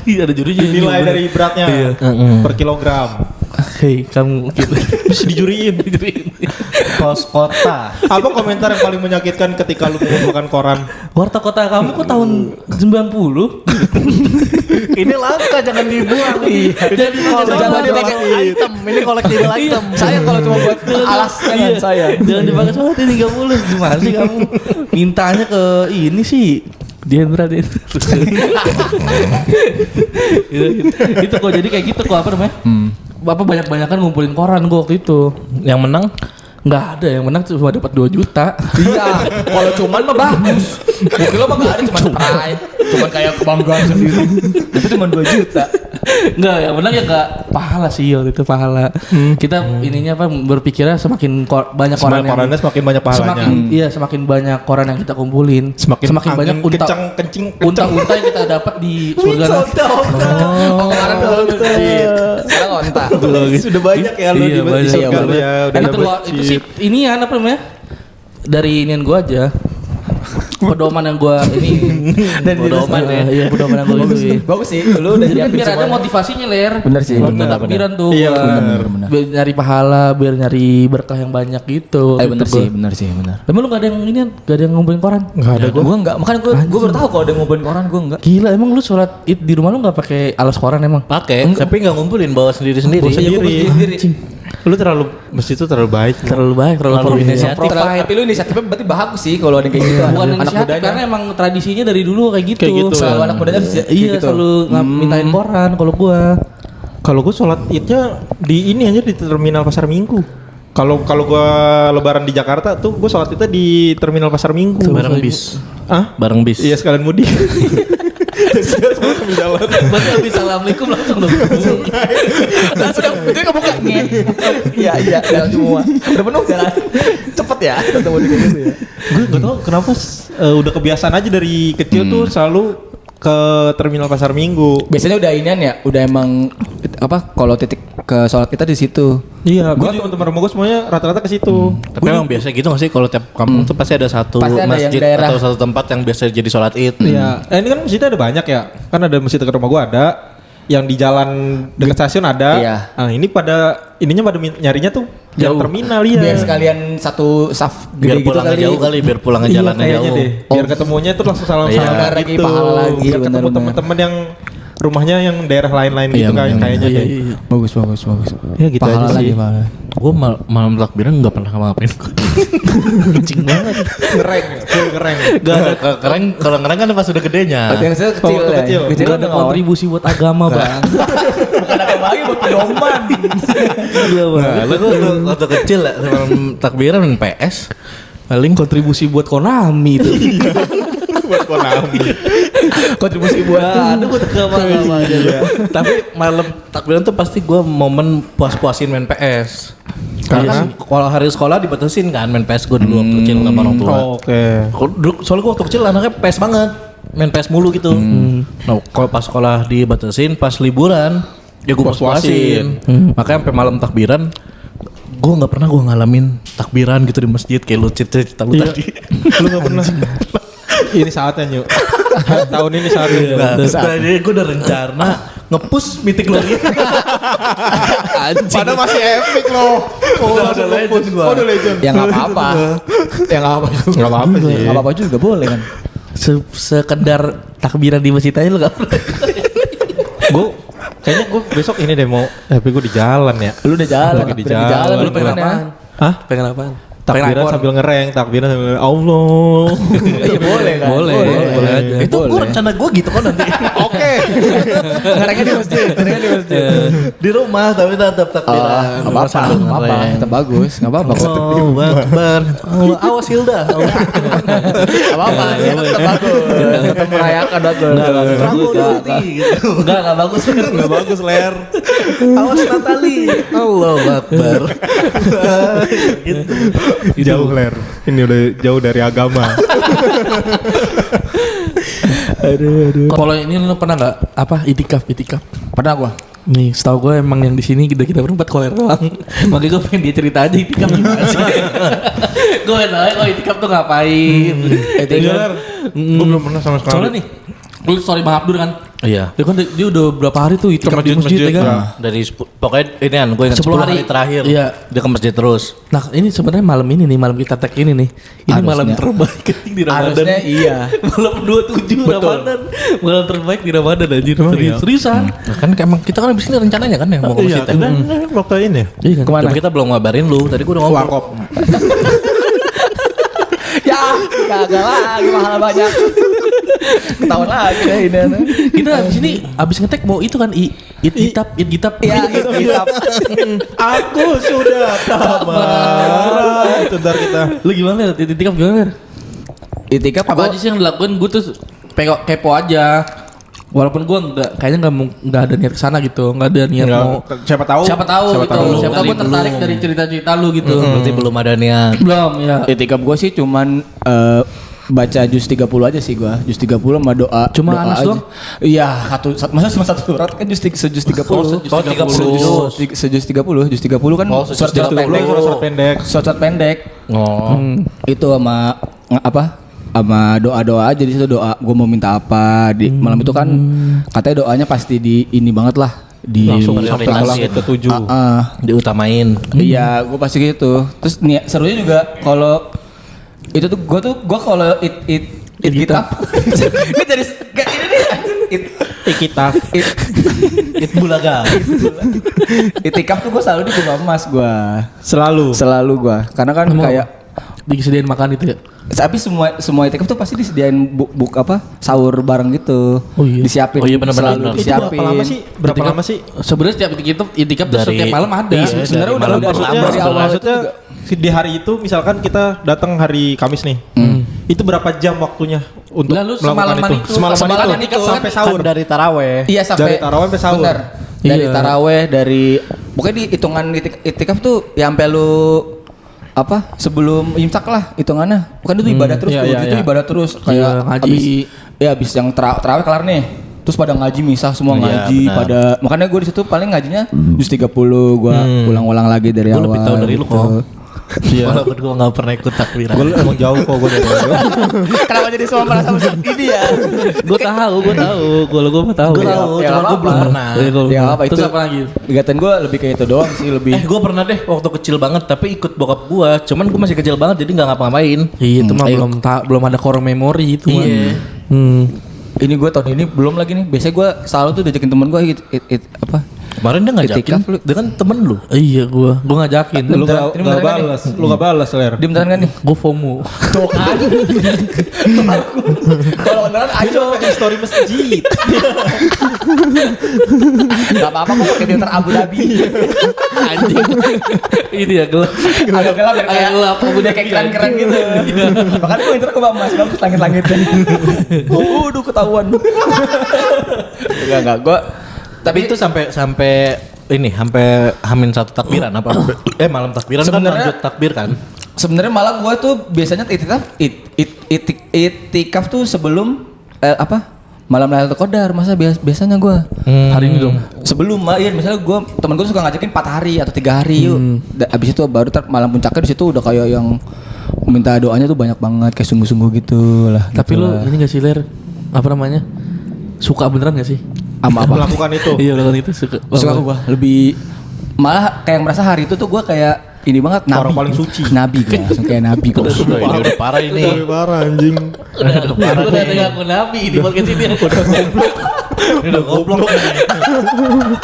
Iya ada jurinya. Nilai dari beratnya per kilogram. Hei kamu gitu. Bisa dijuriin. Pos kota. Apa komentar yang paling menyakitkan ketika lu mengumpulkan koran? Warta kota kamu kok tahun 90? Ini langka, jangan dibuang. Jangan dipakai Jangan sholat. dipakai item. Ini collectible item. Sayang kalau cuma buat alas jangan saya. Jangan dipakai sholat ini 30. Gimana sih kamu? Mintanya ke ini sih. Dihendra. Itu kok jadi kayak gitu kok apa namanya? Apa banyak-banyakan ngumpulin koran gua waktu itu. Yang menang Nggak ada yang menang cuma dapat 2 juta. Iya, kalau cuman mah bagus. Mungkin lo mah gak ada cuman pride, cuman kayak kebanggaan sendiri. Itu cuma 2 juta. Enggak, yang menang ya enggak pahala sih waktu itu pahala. Kita ininya apa berpikirnya semakin banyak koran yang Korannya semakin banyak pahalanya. semakin banyak koran yang kita kumpulin. Semakin angin banyak kencing. unta yang kita dapat di surga. Kemarin tuh sekarang onta. Sudah banyak ya lu Iya, di banyak. surga Iya, ya, udah Dan itu, dapet itu sih inian apa namanya? Dari inian gua aja. Pedoman yang gua ini Pedoman ya. Iya, pedoman yang gua itu. Bagus sih, lu udah Jadi kan siapin biar ada semua. motivasinya ler. Bener sih, Waktu bener, takbiran tuh. Iya, gua. bener. Biar nyari pahala, biar nyari berkah yang banyak gitu. Bener Gitu sih, gua. bener. Emang lu gak ada yang ini, gak ada yang ngumpulin koran? Enggak ada gua. Gue enggak, makanya gue baru tahu kalau ada yang ngumpulin koran gue enggak. Gila, emang lu sholat id di rumah lu gak pakai alas koran emang? pakai, tapi nggak ngumpulin, bawa sendiri-sendiri. Bawa sendiri. Sendiri. Lu terlalu masjid itu terlalu baik. Terlalu baik, terlalu Terlalu inisiatif. Tapi lu inisiatifnya berarti bagus sih kalau ada yang kayak gitu. Bukan anak inisiatif, mudanya. karena emang tradisinya dari dulu kayak gitu. Kayak gitu. Selalu anak mudanya harus kayak Iya, gitu. selalu mintain koran kalau gua. Kalau gua sholat idnya di ini aja di terminal Pasar Minggu. Kalau gua lebaran di Jakarta tuh gua sholat idnya di terminal Pasar Minggu. Bareng bis. Ah? Bareng bis. Iya sekalian mudik. Semua sambil jalan. Berarti habis assalamualaikum langsung dong. Langsung itu kebuka nyet. Iya, jalan semua. Udah penuh jalan. Cepet ya ketemu di kayak gitu ya. Gue gak tau kenapa udah kebiasaan aja dari kecil tuh selalu ke terminal Pasar Minggu. Biasanya udah inian ya, udah emang apa kalau titik ke sholat kita di situ. Iya, gue juga teman rumah gue semuanya rata-rata ke situ. Tapi emang biasa gitu nggak sih kalau tiap kampung tuh pasti ada satu Pasti ada yang masjid daerah. atau satu tempat yang biasa jadi sholat id. Iya, ini kan masjidnya ada banyak ya. Kan ada masjid dekat rumah gue ada, yang di jalan dekat stasiun ada. Iya. Nah, ini pada nyarinya tuh jalan terminal ya. Biar sekalian satu saf Biar gede gitu pulangnya kali. jauh kali, biar pulangnya Iya, jalannya kayaknya jauh. deh. Biar ketemunya tuh langsung salam-salam Iya, lagi gitu. pahala lagi, Biar ketemu benar-benar. teman-teman yang rumahnya yang daerah lain-lain gitu kan kayaknya deh. Bagus. Ya gitu Pahala aja lagi sih. pahala. Gue malam takbiran nggak pernah ngapain. Kucing banget. Ngereng. Gak ada keren, kalau keren kan pas udah gedenya. Yang saya kecil waktu ya. kecil. Kecil Gak ada udah ngawain. kontribusi buat agama bang. Bukan agama lagi buat pedoman. Iya bang. Nah, lu tuh waktu kecil ya malam takbiran main PS. Paling kontribusi buat Konami itu. Buat Konami. Kontribusi buat Ada buat agama aja. Tapi malam takbiran tuh pasti gue momen puas-puasin main PS. Karena kan kalau hari sekolah dibatasin kan main PS gue dulu waktu kecil sama orang tua. Oke. Soalnya gue waktu kecil anaknya PS banget, main PS mulu gitu. Nah kalau pas sekolah dibatasin, pas liburan ya gue puas-puasin. Makanya sampai malam takbiran, gue nggak pernah gue ngalamin takbiran gitu di masjid kayak lu cerita lu tadi. Lu gak pernah. Ini saatnya Nyuk. Tahun ini saatnya Nyuk. Nah, jadi gue udah rencana nge-push Mythic Glory. Padahal masih epic loh. Udah legend gua. Udah legend. yang nggak apa-apa. Yang nggak apa-apa juga. Nggak apa-apa sih. Nggak apa-apa juga boleh kan. Sekedar takbiran di masjid aja lu gak pernah. Kayaknya gue besok ini deh mau tapi gue di jalan ya. Lu udah jalan. Lagi di takbiran jalan. Lu pengen gimana? apaan? Hah? Pengen apaan? Takbiran sambil ngereng, takbiran sambil Allah. Iya boleh kan. Boleh aja. Itu gue rencana gue gitu kan nanti. Oke. Ngerengnya di masjid. Ngerengnya di masjid. Di rumah tapi tetap takbiran. Nggak apa-apa. Sambil Nggak apa-apa. ngereng. Tetap bagus. Nggak apa-apa. Allahu Akbar. Allah, awas Hilda. Nggak apa-apa. Ya, tetap bagus. Tetap merayakan bagus. Prabu nanti gitu. Enggak bagus. Enggak bagus ler. Awas Natali. Allahu Akbar. Gitu. Jauh ler. Ini udah jauh dari agama. Kalau ini lu pernah nggak apa itikaf? Pernah gua. Nih, setahu gue emang yang di sini kita berempat koler doang. Makanya gue pengen dia cerita aja itikaf gimana sih. Gue pengen tahu itikaf tuh ngapain. Gue belum pernah sama sekali. Soalnya nih, lu story Bang Abdur kan. Iya. Dia kan dia udah berapa hari tuh itikaf di masjid ya kan. Dari pokoknya ini kan gue ingat 10 hari terakhir. Iya. Dia ke masjid terus. Nah ini sebenarnya malam ini nih, malam kita tag ini nih. Ini malam Harusnya. terbaik di Ramadan. Harusnya iya. Malam 27 Ramadan. Malam terbaik di Ramadan anjir. Seriusan. Nah, kan emang kita kan abis ini rencananya kan yang mau ke Iya, masjid. kita waktu ini. Iya kan. Kemana? Tapi kita belum ngabarin lu. Tadi gue udah ngomong. Warkop. Ya, kagak lagi mahala banyak. Ketahuan lagi deh ini. Kita abis ini abis ngetek mau itu kan itikaf. Iya, kitab. Aku sudah tamat. Itu ntar kita. Lu gimana? Itikaf gimana? Itikaf Apa aja sih yang dilakuin? Gue tuh kepo aja. Walaupun gue kayaknya nggak ada niat kesana gitu, nggak ada niat mau. Siapa tahu? Siapa tahu gitu. Siapa tahu gue tertarik dari cerita-cerita lu gitu. Berarti belum ada niat. Belum ya. Itikaf gue sih cuman baca juz 30 aja sih gua. Juz 30 sama doa. Cuma doa Anas aja. doang? Iya, masa cuma satu surat kan juz 30. Oh, 30. Sejuz 30. Juz 30 kan Oh, sejuz surat 30 surat pendek. Surat pendek. Oh. Itu sama apa? Sama doa-doa aja di situ doa. Gua mau minta apa di malam itu kan katanya doanya pasti di ini banget lah. Di Langsung Sampai prioritasin. ke 7. Diutamain. Iya, gue pasti gitu. Terus serunya juga kalau itu tuh gue kalau kitab ini jadi kayak ini nih Kita. Bulaga. itikaf tuh gue selalu di rumah emas gue Selalu. gue karena kan Emang kayak disediain makan itu ya. tapi semua itikaf tuh pasti disediain buk apa sahur bareng gitu. Oh iya. Disiapin. Oh iya, benar-benar. selalu Itu disiapin. berapa lama sih? Berapa lama sih? Sebenarnya setiap itikaf tuh Dari- setiap malam ada. Iya, Sebenarnya dari udah malam dari pertama dari awal Maksudnya di hari itu misalkan kita datang hari Kamis nih. Itu berapa jam waktunya untuk Lalu melakukan semalaman itu, Semalaman semalaman itu itu sampai kan sahur. Kan dari taraweh. Iya sampai Dari tarawih sampai sahur. Bener. Dari Iya. taraweh dari pokoknya di hitungan itikaf tuh ya sampai lu apa sebelum imsak lah hitungannya. Bukan itu ibadah terus Iya, tuh. iya, Itu iya. ibadah terus Iya, kayak ngaji. abis yang taraweh kelar nih. Terus pada ngaji misah semua Iya, ngaji benar. pada makanya gue di situ paling ngajinya juz 30 gua ulang-ulang lagi dari Gue awal. lebih tahu dari lu gitu. kok. Walaupun gue gak pernah ikut takbiran. Gue emang jauh kok gue dari lu. Kenapa jadi semua merasa ini ya? Gue tahu. Gue tahu. Gue tahu, Ya, cuma ya gue apa-apa. belum pernah. Ya apa itu? Terus apa lagi? Kegiatan gue lebih kayak itu doang sih lebih. Gue pernah deh waktu kecil banget tapi ikut bokap gue. Cuman gue masih kecil banget jadi nggak ngapa-ngapain. Iya itu mah Ayo. belum ada core memori itu mah. Iya. Ini gue tahun ini belum lagi nih. Biasanya gue selalu tuh diajakin temen gue apa? Kemarin dia ngajakin. Itikaf lu. Dia kan temen lu. Iya gue ngajakin. Lu Bentar, ini gak beneran kan balas. Lu gak balas Ler. Dia beneran kan nih? Gue FOMO. Tuh kan. Kalau beneran ayo. Story masjid. Gak apa-apa kok pakai filter Abu Dhabi. Anjing. Ini ya gelap. Agak gelap biar kayak Agak gelap. udah kayak keren-keren gitu. Bahkan gue intro ke Bang Mas, bagus langit-langitnya. Udah ketahuan. Enggak gue Tapi itu sampai ini sampai hamin satu takbiran apa? Malam takbiran kan Sebenarnya- lanjut takbir kan? sebenarnya malah gue tuh biasanya itikaf tuh sebelum apa? Malam Lailatul Qadar masa biasanya gue. Hari ini dong. Sebelum iya misalnya gue temen gue suka ngajakin 4 hari atau 3 hari yuk. Abis itu baru malam puncaknya di situ udah kayak yang minta doanya tuh banyak banget kayak sungguh-sungguh gitu lah. Tapi gitu lu lah. ini gak sih Ler? Apa namanya? Suka beneran gak sih? Ama apa? Melakukan itu. Iya melakukan itu suka. Suka gue lebih malah kayak merasa hari itu tuh gue kayak ini banget nabi. Orang paling suci. Nabi gue langsung kayak nabi gue. Ini udah parah ini. Parah anjing. Udah parah. Udah ada ngaku nabi di podcast ini. Udah goblok. Ini udah goblok.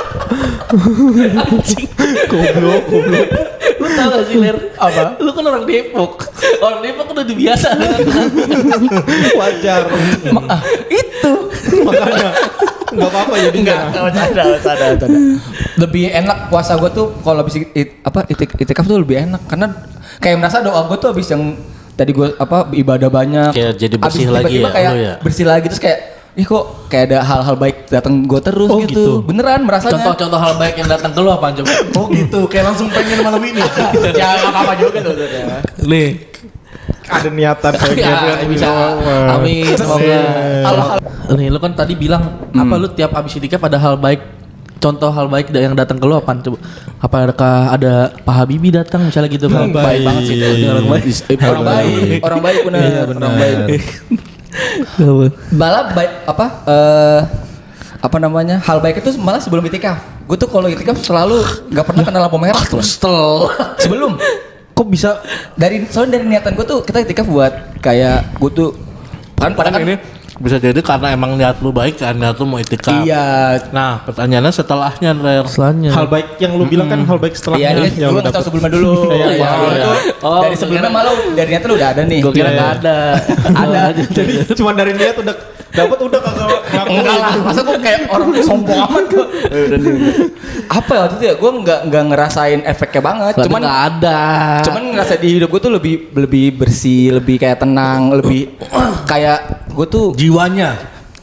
Goblok. Lu tau gak sih Ler? Apa? Lu kan orang Depok. Orang Depok udah biasa. Wajar. Itu Makanya nggak apa-apa ya enggak bercanda. Lebih enak puasa gue tuh kalau habis itikaf tuh lebih enak karena kayak merasa doa gue tuh habis yang tadi gue ibadah banyak Kayak jadi bersih habis lagi tiba-tiba ya, kayak lu ya? bersih lagi terus kayak kok kayak ada hal-hal baik datang gue terus Oh, gitu. gitu. Beneran merasanya. Contoh-contoh hal baik yang datang ke lu apa coba? Oh gitu, kayak langsung pengen malam ini. Ya nggak apa-apa juga tuh. Nih. ada niatan pengen Ya, kan. bisa. Amin. Semoga. Nih, lu kan tadi bilang apa lu tiap abis itikaf ada hal baik. Contoh hal baik yang datang ke lu apa coba? Apakah ada Pak Habibie datang misalnya gitu kan? Baik banget sih itu. Orang baik. Orang baik bener. Iya, benar. Orang baik. Malah baik apa namanya hal baik itu malah sebelum itikaf. Gue tuh kalau itikaf selalu nggak pernah kena lampu merah tuh. Sebelum Kok bisa soalnya dari niatan gue tuh kita itikaf buat kayak gue tuh kan ini bisa jadi karena emang niat lu baik kan, niat lu mau itikaf. iya. Nah, pertanyaannya setelahnya, Rer. hal baik yang lu bilang kan hal baik setelahnya. Iya, yang gue lu tahu dapet. sebelumnya dulu. Iya, iya, Gua iya. tuh dari sebelumnya malah dari niatan udah ada nih. Gue kira Iya, nggak iya. ada. Ada. Jadi cuma dari niat udah dapat udah kagak ngakuin. Enggak lah, masa gue kayak orang sombong amat gue. Apa ya waktu itu ya, gue nggak ngerasain efeknya banget. Cuman nggak ada. Cuman ngerasa di hidup gue tuh lebih bersih, lebih kayak tenang, lebih kayak gue tuh Jiwanya.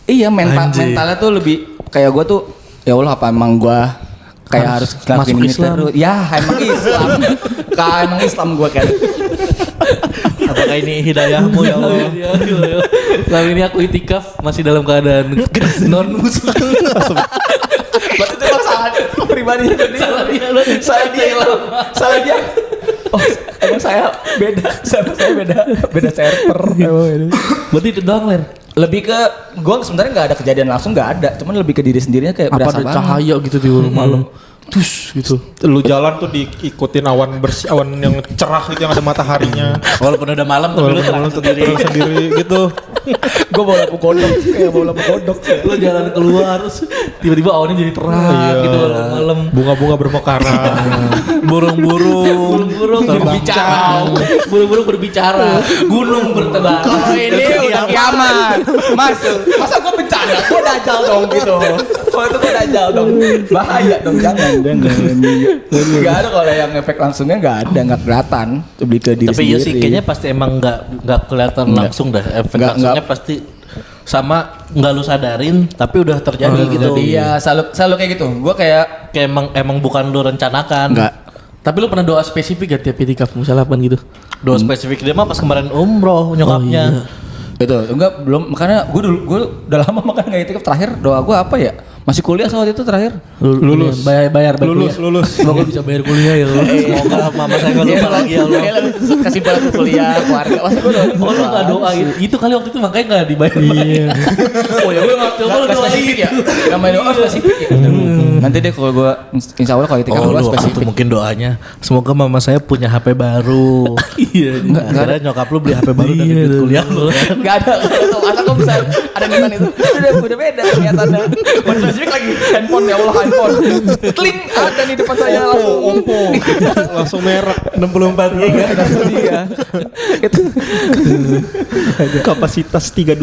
iya Anjir. mentalnya tuh lebih kayak gue tuh ya Allah apa emang gue kayak harus ngelakuin masuk ini Islam. terus. Ya emang Islam. Kayak emang Islam gue kan. Apakah ini hidayahmu ya Allah? Selama ini aku itikaf masih dalam keadaan non muslim. Berarti itu emang salah pribadinya dia. Salah dia. Oh, emang saya beda. Saya beda server. Berarti itu doang, Ler. Lebih ke gue sebenarnya nggak ada kejadian langsung, nggak ada. Cuman lebih ke diri sendirinya kayak Apa berasa ada banget. cahaya gitu di malam. Tus gitu. Lu jalan tuh diikutin awan bersih, awan yang cerah gitu yang ada mataharinya. Walaupun udah malam tapi lu tenang sendiri. Terang sendiri gitu. Gue bawa lampu kodok, kayak bawa lampu kodok. Lo jalan keluar terus tiba-tiba awannya jadi terang gitu malam. Bunga-bunga bermekaran. Burung-burung. Burung-burung berbicara. Burung-burung berbicara. Gunung bertebar. Kalau ini udah kiamat, mas. Masa gue bencana? Gue dajal dong gitu. Kalau itu gue dajal dong. Bahaya dong, jangan. Gak ada kalau yang efek langsungnya nggak ada, nggak kelihatan. Lebih ke diri Tapi sendiri. iya sih kayaknya pasti emang nggak kelihatan langsung dah. Efek Nggak- langsungnya pasti sama nggak lu sadarin tapi udah terjadi gitu. Iya, selalu kayak gitu. Gue kayak Kayak emang bukan lu rencanakan. nggak. Tapi lu pernah doa spesifik gak tiap itikaf misalnya apa gitu? Doa spesifik dia mah pas kemarin umroh nyokapnya. Itu enggak belum, makanya gue udah lama makan nggak itikaf. Terakhir doa gue apa ya? Masih kuliah saat itu terakhir. Lulus. Bayar Lulus. Semoga bisa bayar kuliah ya. Semoga mama saya nggak lupa lagi ya Allah. Kasih buat ke kuliah keluarga. Masa gue doa. Oh lu gak doa gitu? Itu kali waktu itu makanya gak dibayar. Iya. Oh ya gue nggak Coba lu nggak doain. spesifik ya. Namanya doa spesifik ya. Nanti deh kalau gue insya Allah kalau itikaf Oh, gue lu waktu itu spesifik. mungkin doanya semoga mama saya punya HP baru. Iya. Akhirnya nyokap lu beli HP baru dari duit kuliah lu. Gak ada. Masa gue bisa ada niatan itu? Udah beda niatannya. Buat spesifik lagi handphone ya Allah handphone. Kling ada di depan saya langsung. Oppo. Langsung merek 64 giga. Iya. Itu kapasitas 32.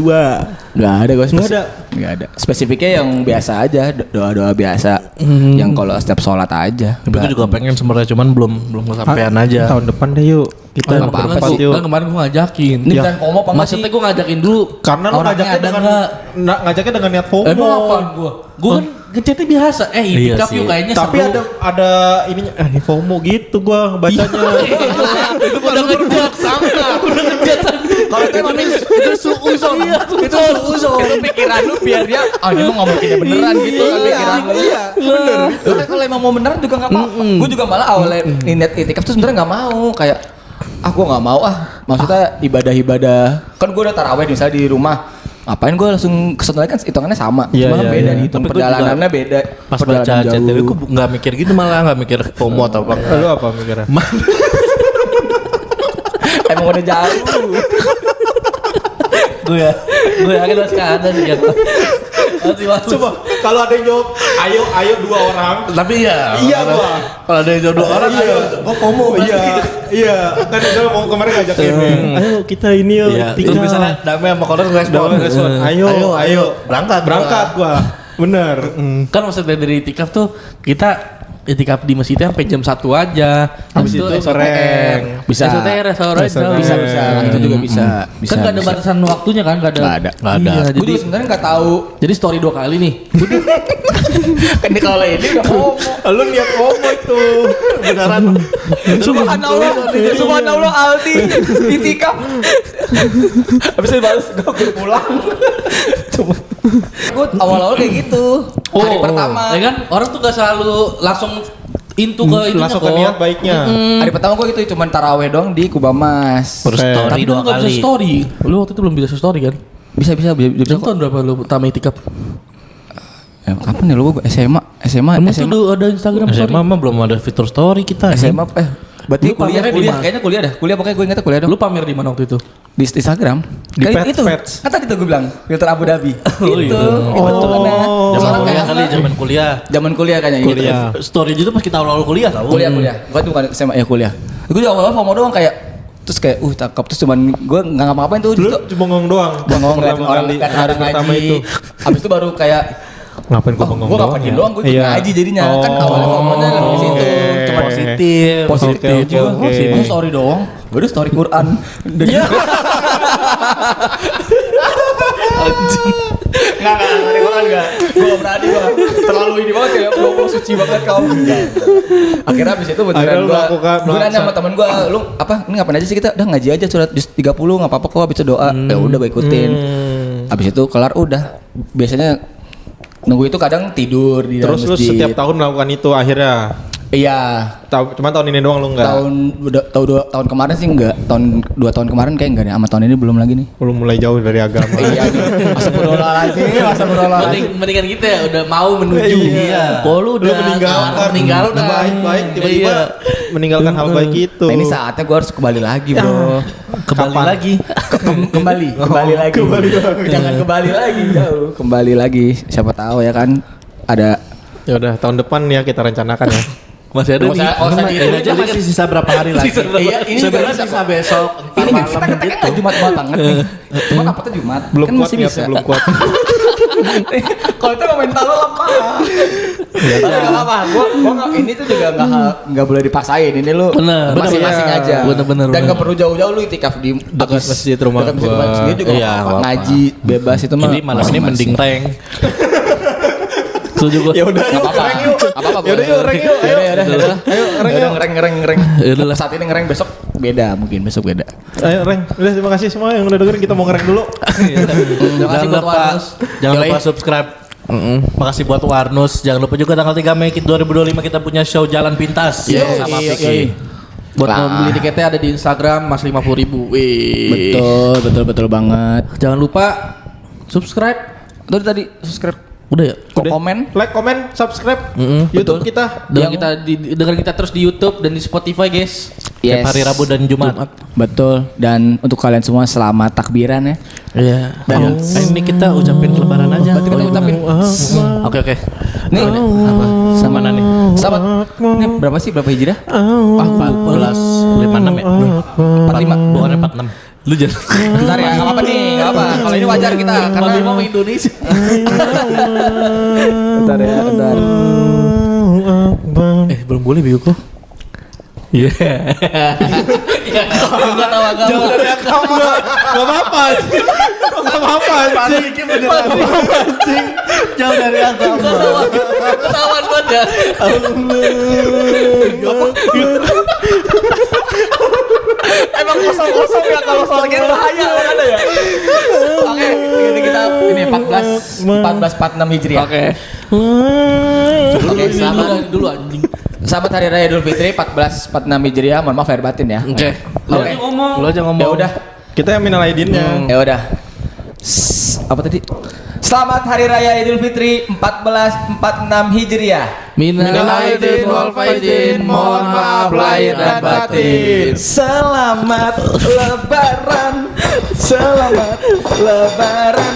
nggak ada gue Nggak ada. nggak ada spesifiknya yang biasa aja doa biasa yang kalau setiap sholat aja. Tapi gue juga pengen sebenarnya cuman belum kesampaian aja. Tahun depan deh yuk. Kita Kan berempat gua- yuk. kan kemarin gua ngajakin. Ini bukan FOMO apa nggak sih? Maksudnya gua ngajakin dulu. Karena lu orangnya ngajaknya ada dengan nggak? ngajaknya dengan niat FOMO. Emang apaan gua? Gua kan ngechatnya biasa. Itikaf Iya yuk sih. kayaknya Tapi seru. ada ininya ini FOMO gitu gua bacanya. Itu udah ngejat sama. Udah ngejat sama. Kalau itu emang itu suuzon. Itu suuzon. Itu pikiran lu biar dia ini mau ngomong kita beneran gitu kan pikiran lu. Iya, bener. Lu kan kalau emang mau beneran juga enggak apa-apa. Gue juga malah awalnya niat itikaf tuh sebenarnya enggak mau kayak gue nggak mau maksudnya ibadah kan gue udah taraweh misalnya di rumah ngapain gue langsung kesentuhan kan hitungannya sama Iya, cuma iya, beda iya. dihitung Tapi gua perjalanannya beda Pas perjalanan baca chat jauh. gue nggak mikir gitu, malah nggak mikir FOMO atau apa. Lu apa mikirnya? emang udah jauh Gue yakin masih ada sih yang masih masuk. Coba kalau ada yang jawab, ayo dua orang. Tapi ya. Iya gua. Kalau ada yang jodoh orang Iya. ayo. Gua FOMO. Iya. Kan dia mau kemarin ngajakin nih. Ayo kita ini yuk. Iya, tinggal. terus misalnya damai sama koran gue respon. Ayo. Berangkat gua. Bener. Kan maksudnya dari itikaf tuh kita itikaf di masjidnya sampai jam 1 aja. Habis itu SOTR. Bisa. SOTR sahur aja. bisa itu juga bisa Kan gak ada batasan waktunya kan? Gak ada. Nggak ada. Iya, gue jadi juga sebenarnya nggak tahu jadi story 2 kali nih. ini kalau ini udah FOMO Lu niat FOMO itu. beneran. Subhanallah Aldi itikaf habis itu balas gue pulang gue awal-awal kayak gitu hari pertama Ya kan orang tuh gak selalu langsung into ke itunya Langsung kok. ke niat baiknya. hari pertama gue gitu cuman taraweh dong di Kubamas Terus story Tapi lu 2 gak bisa kali. story. Lu waktu itu belum bisa story kan? bisa Jam tahun berapa lu pertama itikaf? kapan ya lu gua SMA. Emang tuh dulu ada Instagram story? SMA mah belum ada fitur story kita. SMA berarti Lu pamernya di mana? kayaknya kuliah dah. Kuliah pokoknya gue ingat kuliah dong. Lu pamer di mana waktu itu? Di Instagram. Di Kan Pets, itu. Pets. Kan tadi tuh gue bilang filter Abu Dhabi. Oh, itu. iya. Itu kan ya. Zaman Sekarang kuliah kayak kali, zaman kuliah. Zaman kuliah kayaknya gitu. Kuliah. Story itu pas kita awal-awal kuliah tau. Kuliah. Gue tuh bukan SMA ya kuliah. Gue juga awal-awal FOMO doang kayak terus kayak cakep terus cuman gue nggak ngapa-ngapain tuh Lu cuma ngomong doang. Bang ngomong ngeliatin Pertama orang kali, ngeliatin hari orang pertama ngaji. itu. Habis itu baru kayak Ngapain gua bengong gue ngapain doang, gue ikut Iya. ngaji jadinya. Kan Oh. awalnya ngomongnya lebih ke situ. Cuma Positif. positif. Oke, oke. Gue story doang. Gue udah story Quran. Nggak, story Quran nggak. Gue nggak berani gue. Terlalu ini banget kayak promo suci banget kau. Akhirnya abis itu Akhirnya beneran lu gue nanya sama temen gue, lu apa? Ini ngapain aja sih kita? Udah ngaji aja surat juz 30 nggak apa-apa kok. Abis itu doa. Ya udah gue ikutin. Abis itu kelar udah. Biasanya nunggu itu kadang tidur di dalam Terus lu masjid. setiap tahun melakukan itu akhirnya. Iya. Cuman tahun ini doang lu enggak? Tahun kemarin sih enggak. Dua tahun kemarin kayak enggak nih. Sama tahun ini belum lagi nih. Lu mulai jauh dari agama. Iya nih. Masa berolahraga. Mendingan kita ya udah mau menuju. Iya. Oh, lu udah meninggal udah. baik tiba-tiba Iya. meninggalkan hal baik itu. Nah, ini saatnya gue harus kembali lagi, bro. Kembali Kapan? lagi. Kembali lagi. Jangan kembali lagi jauh. Kembali lagi. Siapa tahu ya kan ada. Ya udah tahun depan ya kita rencanakan ya. Masih ada nih. Ini aja masih sisa berapa hari lagi? Iya, ini Sebenarnya sisa besok. Ini kan kita ketekan kan Jumat banget nih. Cuma apa tuh Jumat? Belum Kan kuat masih ya, bisa. belum kuat. Kalau itu mental lo lemah. Tapi nggak apa-apa. Gua ini tuh juga nggak boleh dipaksain. Ini lu Bener, masing-masing bener. aja. Bener. Dan nggak perlu jauh-jauh lu itikaf di Dekat masjid rumah dekat masjid gua. rumah sendiri juga Iya, nggak apa-apa. nggak apa-apa. Ngaji bebas itu mah. Ini malam ini mending rank. Setuju gua. Ya udah Nggak yuk, apa-apa. rank yuk. Apa-apa. Ya udah yuk, rank yuk. Ayo. Ayo ngereng. Ya udah lah. Saat ini ngereng besok beda mungkin besok beda. Ayo rank. Udah terima kasih semua yang udah dengerin, kita mau ngereng dulu. Terima kasih buat Warnus. Jangan lupa subscribe. Makasih buat Warnus. Jangan lupa juga tanggal 3 Mei 2025 kita punya show Jalan Pintas sama Vicky. Buat Lah. mau beli tiketnya ada di Instagram Mas 50.000. Wih. Betul banget. Jangan lupa subscribe. Tadi subscribe. Udah ya? Komen. Like, komen, subscribe YouTube kita. Dengar kita terus di YouTube dan di Spotify, guys. Yes. Tiap hari Rabu dan Jumat. Betul. Dan untuk kalian semua selamat takbiran ya. Iya. Dan Ini kita ucapin lebaran aja. berarti kita ucapin. Oke. Nih, sama nih. Selamat. Ini berapa sih? Berapa hijrah? 1456 ya. 45. Bukannya 46. Lu jangan. Bentar ya, enggak apa-apa nih, enggak apa. Kalau ini wajar kita karena mau Indonesia. bentar ya, bentar. Belum boleh Biyuko. Iya. Enggak tahu agama. Jangan dari agama. Gak apa-apa. Gak apa-apa anjing. Jauh dari agama. Ketahuan banget ya. Emang kosong-kosong ya kalau soal game bahaya ada ya. Oke, ini 1446 Hijriah. Oke. Oke, selamat Dulu anjing. Selamat Hari Raya Idul Fitri 1446 Hijriah. Mohon maaf lahir batin ya. Oke. Oke. Lu aja ngomong. Ya udah. Kita yang minal aidinnya. Ya udah. Apa tadi? Selamat Hari Raya Idul Fitri 1446 Hijriah. Minal aidin wal faizin, mohon maaf lahir dan batin. Selamat Lebaran. Selamat Lebaran.